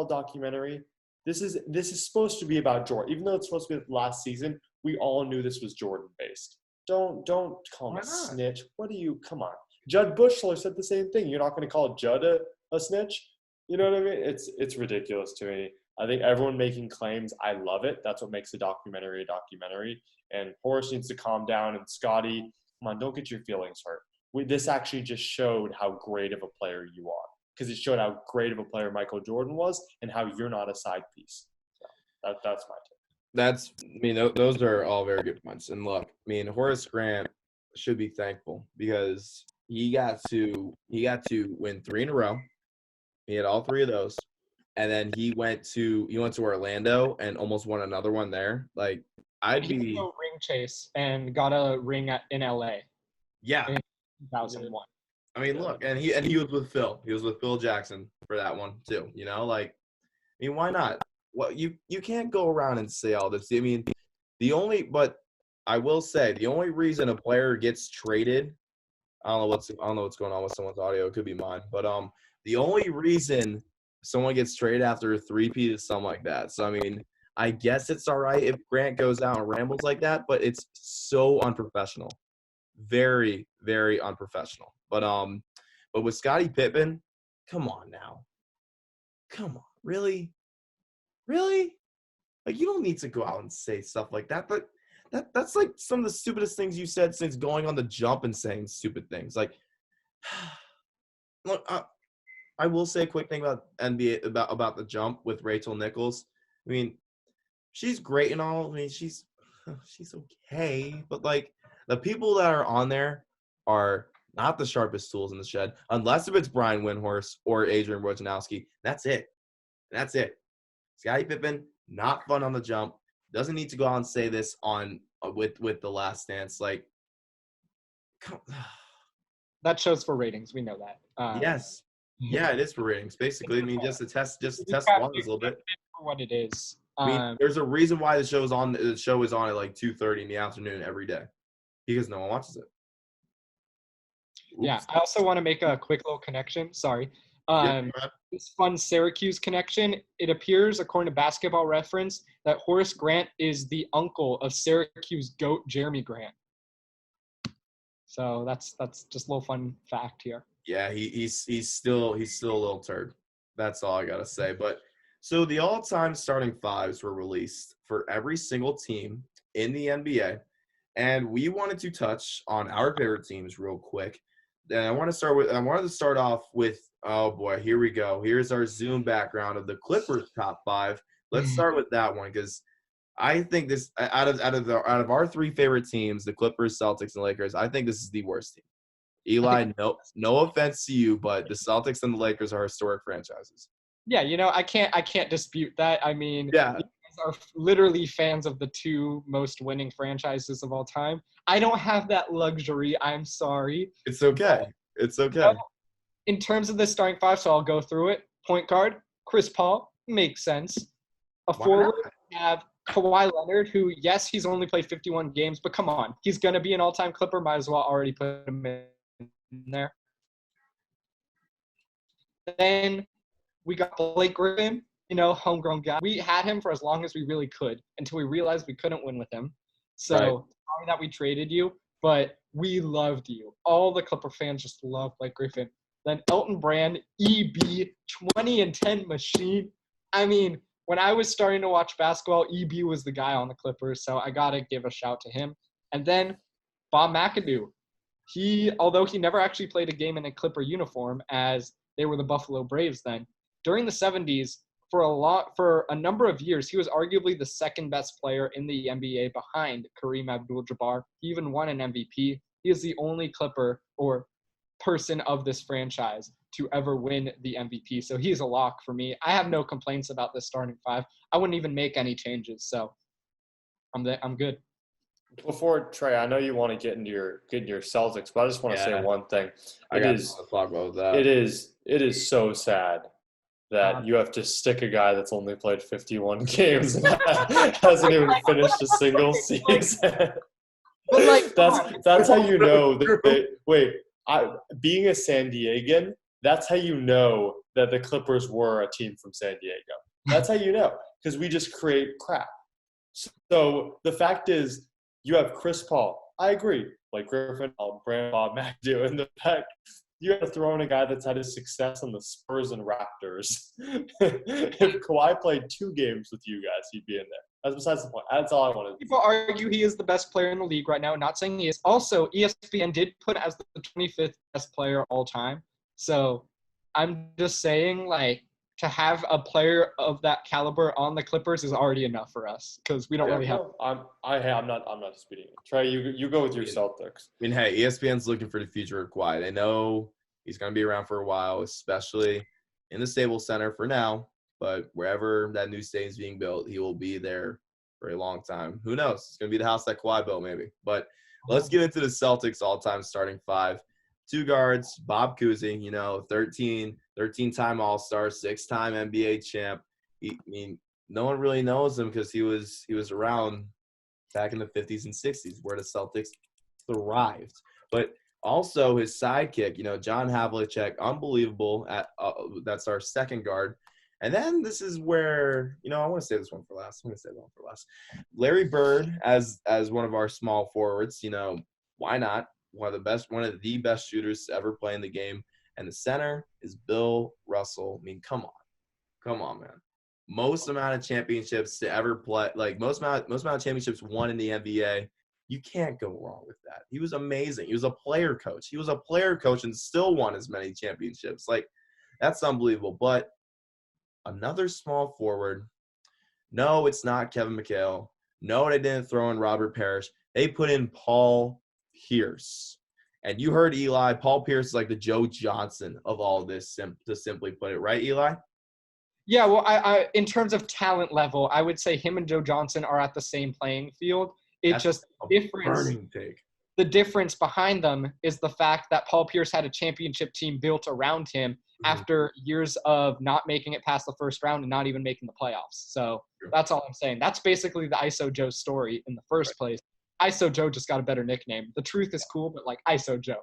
documentary. This is supposed to be about Jordan. Even though it's supposed to be last season, we all knew this was Jordan-based. Don't call him a snitch. Come on. Judd Bushler said the same thing. You're not going to call Judd a snitch? You know what I mean? It's ridiculous to me. I think everyone making claims, I love it. That's what makes a documentary a documentary. And Horace needs to calm down. And Scottie, come on, don't get your feelings hurt. This actually just showed how great of a player you are. Because it showed how great of a player Michael Jordan was and how you're not a side piece. So that's my take. Those are all very good points. And look, Horace Grant should be thankful because he got to win 3 in a row. He had all 3 of those. And then he went to Orlando and almost won another one there. Like he did a ring chase and got a ring in LA. Yeah. In 2001. Look, and he was with Phil. He was with Phil Jackson for that one too. Why not? Well, you can't go around and say all this. But I will say the only reason a player gets traded, I don't know what's going on with someone's audio. It could be mine, but the only reason someone gets traded after a 3-peat is something like that. So I guess it's all right if Grant goes out and rambles like that, but it's so unprofessional, very, very unprofessional. But with Scottie Pippen, come on now, really, like you don't need to go out and say stuff like that. But that's like some of the stupidest things you said since going on the jump and saying stupid things. Like, look, I will say a quick thing about NBA about the jump with Rachel Nichols. She's great and all. She's okay, but like the people that are on there are not the sharpest tools in the shed, unless if it's Brian Windhorst or Adrian Wojnarowski. That's it. Scottie Pippen, not fun on the jump. Doesn't need to go out and say this on with the Last Dance. Like, that shows for ratings. We know that. Yes. Yeah, it is for ratings. Basically, just to test waters a little bit. For what it is. There's a reason why the show is on at like 2:30 in the afternoon every day, because no one watches it. Oops. Yeah, I also want to make a quick little connection. Sorry. This fun Syracuse connection. It appears, according to Basketball Reference, that Horace Grant is the uncle of Syracuse GOAT Jeremy Grant. So that's just a little fun fact here. Yeah, he's still a little turd. That's all I gotta say. But so the all-time starting fives were released for every single team in the NBA, and we wanted to touch on our favorite teams real quick. And I wanted to start off with, oh boy, here we go. Here's our Zoom background of the Clippers top 5. Let's start with that one because I think this out of our 3 favorite teams, the Clippers, Celtics, and Lakers, I think this is the worst team. Eli, no offense to you, but the Celtics and the Lakers are historic franchises. Yeah, I can't dispute that. Yeah. You guys are literally fans of the 2 most winning franchises of all time. I don't have that luxury. I'm sorry. It's okay. In terms of the starting 5, so I'll go through it. Point guard, Chris Paul, makes sense. Forward, we have Kawhi Leonard, who, yes, he's only played 51 games, but come on. He's going to be an all-time Clipper. Might as well already put him in there. Then we got Blake Griffin, homegrown guy. We had him for as long as we really could until we realized we couldn't win with him. So sorry that we traded you, but we loved you. All the Clipper fans just love Blake Griffin. Then Elton Brand, EB, 20 and 10 machine. When I was starting to watch basketball, EB was the guy on the Clippers, so I got to give a shout to him. And then Bob McAdoo. Although he never actually played a game in a Clipper uniform, as they were the Buffalo Braves then, during the 70s, for a number of years, he was arguably the second best player in the NBA behind Kareem Abdul-Jabbar. He even won an MVP. He is the only Clipper or person of this franchise to ever win the MVP. So he's a lock for me. I have no complaints about this starting 5. I wouldn't even make any changes. So I'm good. Before Trey, I know you want to get into your Celtics, but I just want to say one thing. It is so sad that you have to stick a guy that's only played 51 games and hasn't even finished a single season. But that's how you know being a San Diegan, that's how you know that the Clippers were a team from San Diego. That's how you know, because we just create crap. So the fact is, you have Chris Paul. I agree. Like Griffin, Brand, Bob McAdoo, and the fact you have to throw in a guy that's had his success on the Spurs and Raptors. If Kawhi played 2 games with you guys, he'd be in there. That's besides the point. That's all I wanted to do. People argue he is the best player in the league right now. Not saying he is. Also, ESPN did put as the 25th best player all time. So I'm just saying, like, to have a player of that caliber on the Clippers is already enough for us because we don't really have. I'm not disputing it. Trey, you go with your Celtics. I mean, hey, ESPN's looking for the future of Kawhi. They know he's going to be around for a while, especially in the Staples Center for now. But wherever that new stadium is being built, he will be there for a long time. Who knows? It's going to be the house that Kawhi built, maybe. But let's get into the Celtics all-time starting 5. 2 guards, Bob Cousy, 13-time All-Star, 6-time NBA champ. No one really knows him because he was around back in the 50s and 60s where the Celtics thrived. But also his sidekick, John Havlicek, unbelievable. That's our second guard. And then this is where, I want to say this one for last. Larry Bird as one of our small forwards, why not? One of the best shooters to ever play in the game. And the center is Bill Russell. I mean, come on, man. Most amount of championships to ever play, like most amount of championships won in the NBA. You can't go wrong with that. He was amazing. He was a player coach. And still won as many championships. Like, that's unbelievable. But another small forward. No, it's not Kevin McHale. No, they didn't throw in Robert Parrish. They put in Paul Pierce. And you heard Eli. Paul Pierce is like the Joe Johnson of all this, to simply put it. Right, Eli? Yeah, well, I in terms of talent level, I would say him and Joe Johnson are at the same playing field. It's just the difference behind them is the fact that Paul Pierce had a championship team built around him after years of not making it past the first round and not even making the playoffs. So that's all I'm saying. That's basically the ISO Joe story in the first place. ISO Joe just got a better nickname. The truth is cool, but like ISO Joe.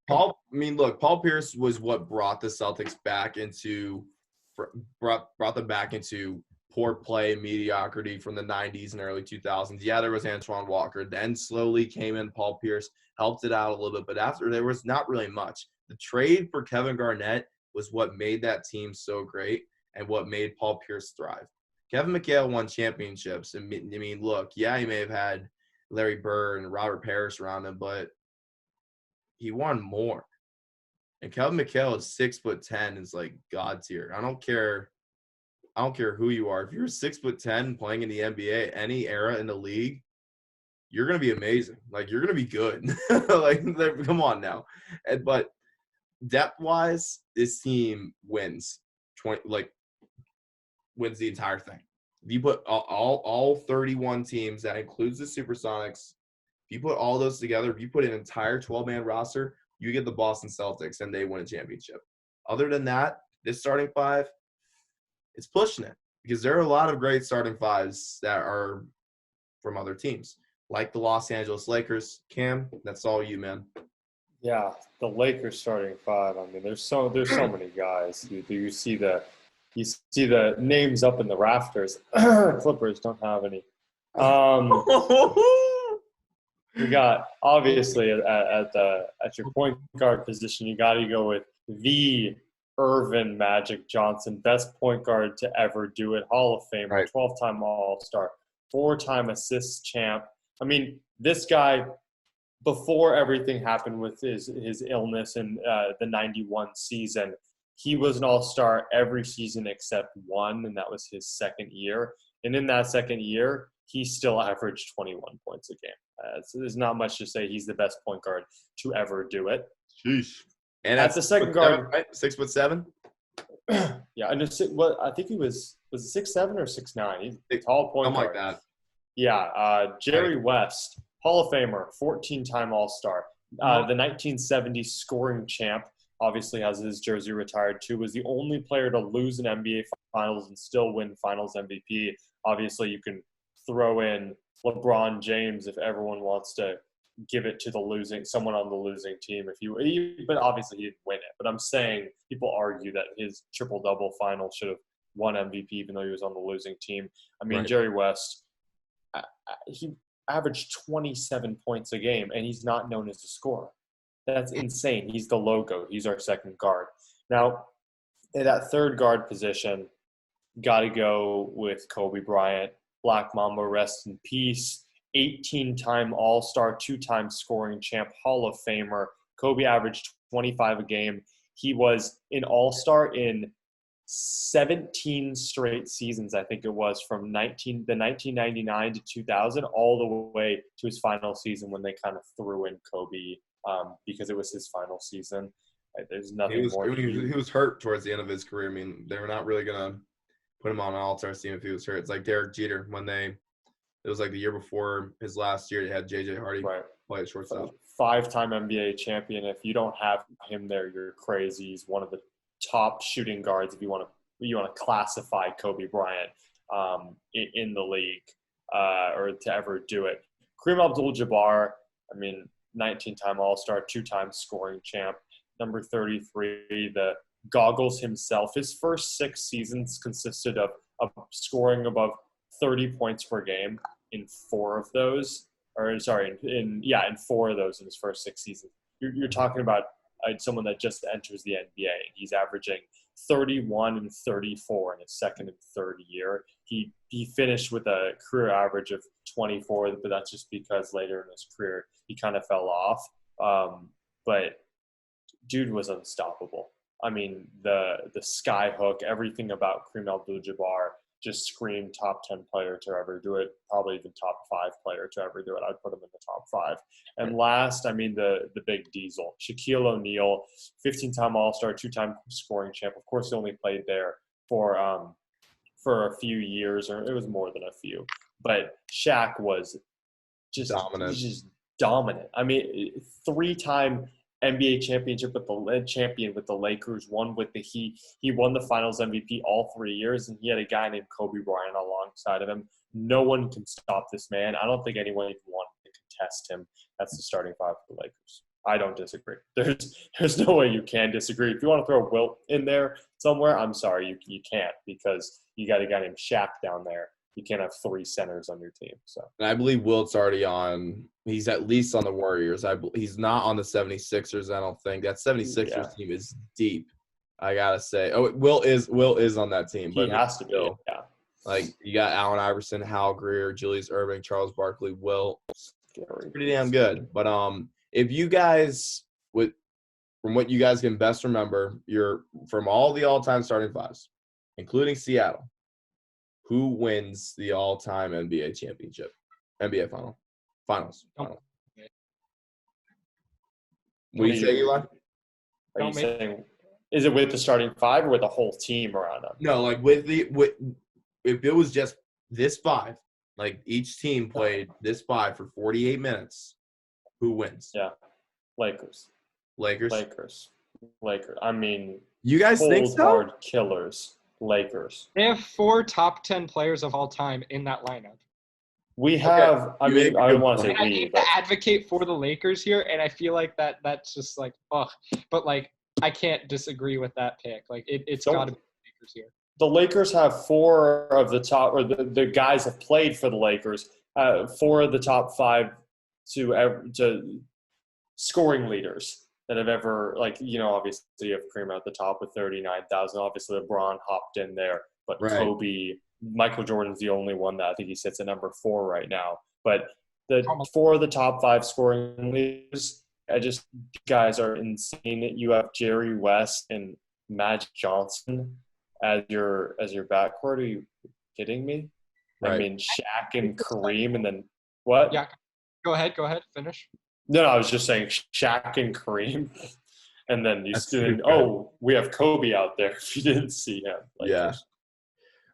Paul Pierce was what brought the Celtics back into brought them back into poor play, mediocrity from the 90s and early 2000s. Yeah, there was Antoine Walker. Then slowly came in Paul Pierce, helped it out a little bit. But after, there was not really much. The trade for Kevin Garnett was what made that team so great and what made Paul Pierce thrive. Kevin McHale won championships. I mean, look, yeah, he may have had Larry Bird and Robert Parrish around him, but he won more. And Kevin McHale is 6'10", is like God tier. I don't care who you are. If you're 6'10" playing in the NBA, any era in the league, you're gonna be amazing. Like, you're gonna be good. Like, come on now. But depth wise, this team wins wins the entire thing. If you put all 31 teams, that includes the Supersonics, if you put all those together, if you put an entire 12-man roster, you get the Boston Celtics and they win a championship. Other than that, this starting 5, it's pushing it because there are a lot of great starting 5s that are from other teams, like the Los Angeles Lakers. Cam, that's all you, man. Yeah, the Lakers starting 5. I mean, there's so many guys. You see the names up in the rafters. Clippers don't have any. We got, obviously, at your point guard position, you got to go with the Irvin Magic Johnson, best point guard to ever do it, Hall of Famer, right. 12-time All-Star, 4-time assist champ. I mean, this guy, before everything happened with his illness in the 91 season, he was an all-star every season except one, and that was his second year. And in that second year, he still averaged 21 points a game. So there's not much to say he's the best point guard to ever do it. Sheesh. And that's the second guard. 6'7"? Yeah, and I think he was it 6'7" or 6'9"? He's a tall point guard. Something like that. Yeah, Jerry West Hall of Famer, 14-time All-Star. The 1970 scoring champ, obviously has his jersey retired too, was the only player to lose an NBA Finals and still win Finals MVP. Obviously, you can throw in LeBron James if everyone wants to give it to someone on the losing team. But obviously he didn't win it. But I'm saying people argue that his triple-double final should have won MVP even though he was on the losing team. I mean, right. Jerry West, he averaged 27 points a game, and he's not known as a scorer. That's insane. He's the logo. He's our second guard. Now, in that third guard position, got to go with Kobe Bryant. Black Mamba, rest in peace. 18-time All-Star, 2-time scoring champ, Hall of Famer. Kobe averaged 25 a game. He was an All-Star in 17 straight seasons, I think it was, from the 1999 to 2000 all the way to his final season when they kind of threw in Kobe because it was his final season. There's nothing more. He was hurt towards the end of his career. I mean, they were not really going to put him on an all-star team if he was hurt. It's like Derek Jeter when it was like the year before his last year, they had J.J. Hardy play at shortstop. 5-time NBA champion. If you don't have him there, you're crazy. He's one of the top shooting guards if you want to classify Kobe Bryant in the league or to ever do it. Kareem Abdul-Jabbar, I mean, 19-time All-Star, 2-time scoring champ. Number 33, the Goggles himself. His first 6 seasons consisted of scoring above 30 points per game in 4 of those. In 4 of those in his first 6 seasons. You're talking about someone that just enters the NBA. He's averaging 31 and 34 in his second and third year. He finished with a career average of 24, but that's just because later in his career he kind of fell off. But dude was unstoppable. I mean, the sky hook, everything about Kareem Abdul-Jabbar just screamed top 10 player to ever do it, probably even top 5 player to ever do it. I'd put him in the top 5. And last, I mean, the big diesel, Shaquille O'Neal, 15-time All-Star, 2-time scoring champ. Of course, he only played there for a few years, or it was more than a few. But Shaq was just dominant. I mean, 3-time NBA championship with the Lakers, one with the Heat. He won the Finals MVP all 3 years, and he had a guy named Kobe Bryant alongside of him. No one can stop this man. I don't think anyone even wanted to contest him. That's the starting 5 for the Lakers. I don't disagree. There's no way you can disagree. If you want to throw Wilt in there somewhere, I'm sorry, you can't, because you got a guy named Shaq down there. You can't have 3 centers on your team. So, and I believe Wilt's already on. He's at least on the Warriors. He's not on the 76ers. I don't think that 76ers team is deep. I gotta say. Oh, Wilt is on that team. He has to be. Yeah. Like you got Allen Iverson, Hal Greer, Julius Erving, Charles Barkley, Wilt. Pretty damn good. But if you guys from what you guys can best remember, you're from all the all-time starting 5s, including Seattle. Who wins the all-time NBA championship? NBA finals. What do you say, Eli? Are you saying, is it with the starting 5 or with the whole team around them? No, like if it was just this 5, like each team played this 5 for 48 minutes, who wins? Yeah, Lakers. I mean, you guys think so? Hard killers. Lakers. They have 4 top 10 players of all time in that lineup. We have, I mean, I don't want to say I need to advocate for the Lakers here, and I feel like that's just like, ugh. But, like, I can't disagree with that pick. Like, it's got to be the Lakers here. The Lakers have 4 of the top, or the guys have played for the Lakers, 4 of the top 5 to scoring leaders that have ever, like, you know, obviously you have Kareem at the top with 39,000. Obviously LeBron hopped in there, but right. Kobe, Michael Jordan's the only one that I think he sits at number 4 right now. But the 4 of the top 5 scoring leaders, guys are insane. You have Jerry West and Magic Johnson as your backcourt. Are you kidding me? Right. I mean, Shaq and Kareem, and then what? Yeah, go ahead, finish. No, I was just saying Shaq and Kareem. And then we have Kobe out there if you didn't see him. Yeah.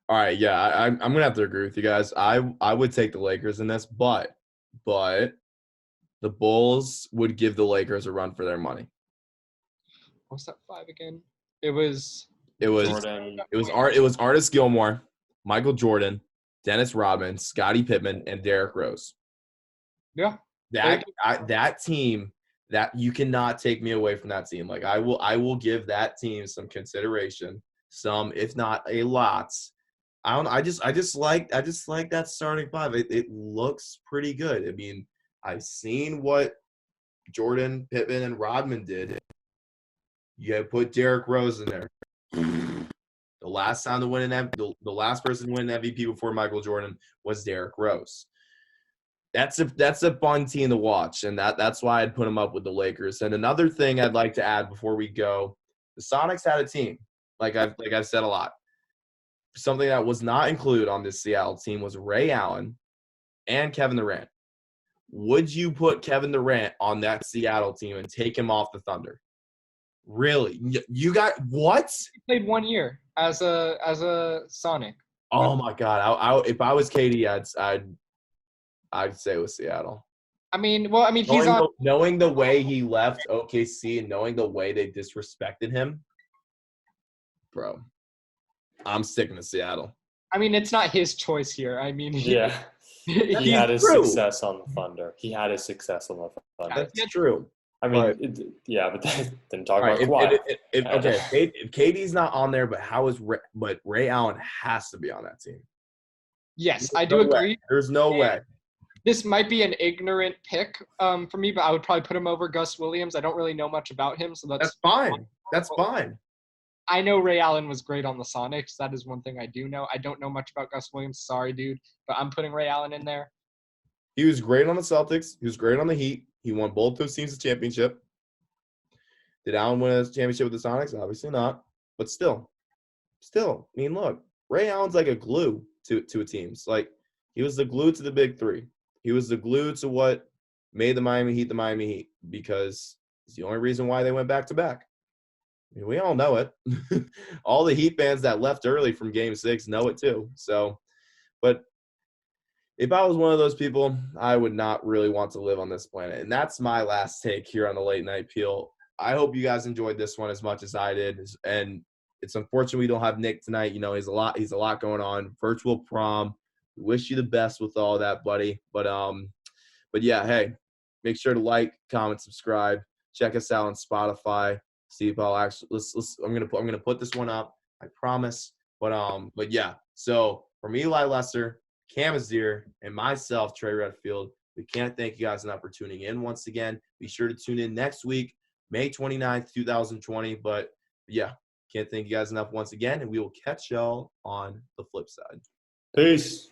All right, yeah, I'm going to have to agree with you guys. I would take the Lakers in this, but the Bulls would give the Lakers a run for their money. What's that 5 again? It was Jordan. It was Artis Gilmore, Michael Jordan, Dennis Rodman, Scottie Pippen, and Derrick Rose. Yeah. That team, that you cannot take me away from that team. Like I will give that team some consideration, some if not a lot. I just like that starting 5. It looks pretty good. I mean, I've seen what Jordan, Pippen, and Rodman did. You put Derrick Rose in there. The last time to win the last person to win an MVP before Michael Jordan was Derrick Rose. That's a fun team to watch, and that's why I'd put him up with the Lakers. And another thing I'd like to add before we go, the Sonics had a team. Like I've said a lot. Something that was not included on this Seattle team was Ray Allen and Kevin Durant. Would you put Kevin Durant on that Seattle team and take him off the Thunder? Really? You got what? He played 1 year as a Sonic. Oh my God! If I was KD, I'd say it was Seattle. I mean, he's on. Knowing the way he left OKC and knowing the way they disrespected him, bro, I'm sticking to Seattle. I mean, it's not his choice here. I mean, he had his success on the Thunder. That's true. I mean, but then talk about Kawhi. If KD's not on there, but Ray Allen has to be on that team. Yes, I do agree. There's no way. This might be an ignorant pick for me, but I would probably put him over Gus Williams. I don't really know much about him, so that's fine. That's fine. I know Ray Allen was great on the Sonics. That is one thing I do know. I don't know much about Gus Williams. Sorry, dude, but I'm putting Ray Allen in there. He was great on the Celtics. He was great on the Heat. He won both those teams a championship. Did Allen win a championship with the Sonics? Obviously not. But still. I mean, look, Ray Allen's like a glue to a teams. Like, he was the glue to the big 3. He was the glue to what made the Miami Heat because it's the only reason why they went back-to-back. I mean, we all know it. All the Heat fans that left early from Game 6 know it too. So, but if I was one of those people, I would not really want to live on this planet. And that's my last take here on the Late Night Peel. I hope you guys enjoyed this one as much as I did. And it's unfortunate we don't have Nick tonight. You know, he's a lot going on. Virtual prom. We wish you the best with all that, buddy. But yeah, hey, make sure to like, comment, subscribe. Check us out on Spotify. See if I'll actually I'm gonna put this one up. I promise. But yeah. So from Eli Lesser, Cam Azir, and myself, Trey Redfield, we can't thank you guys enough for tuning in once again. Be sure to tune in next week, May 29th, 2020. But yeah, can't thank you guys enough once again, and we will catch y'all on the flip side. Peace.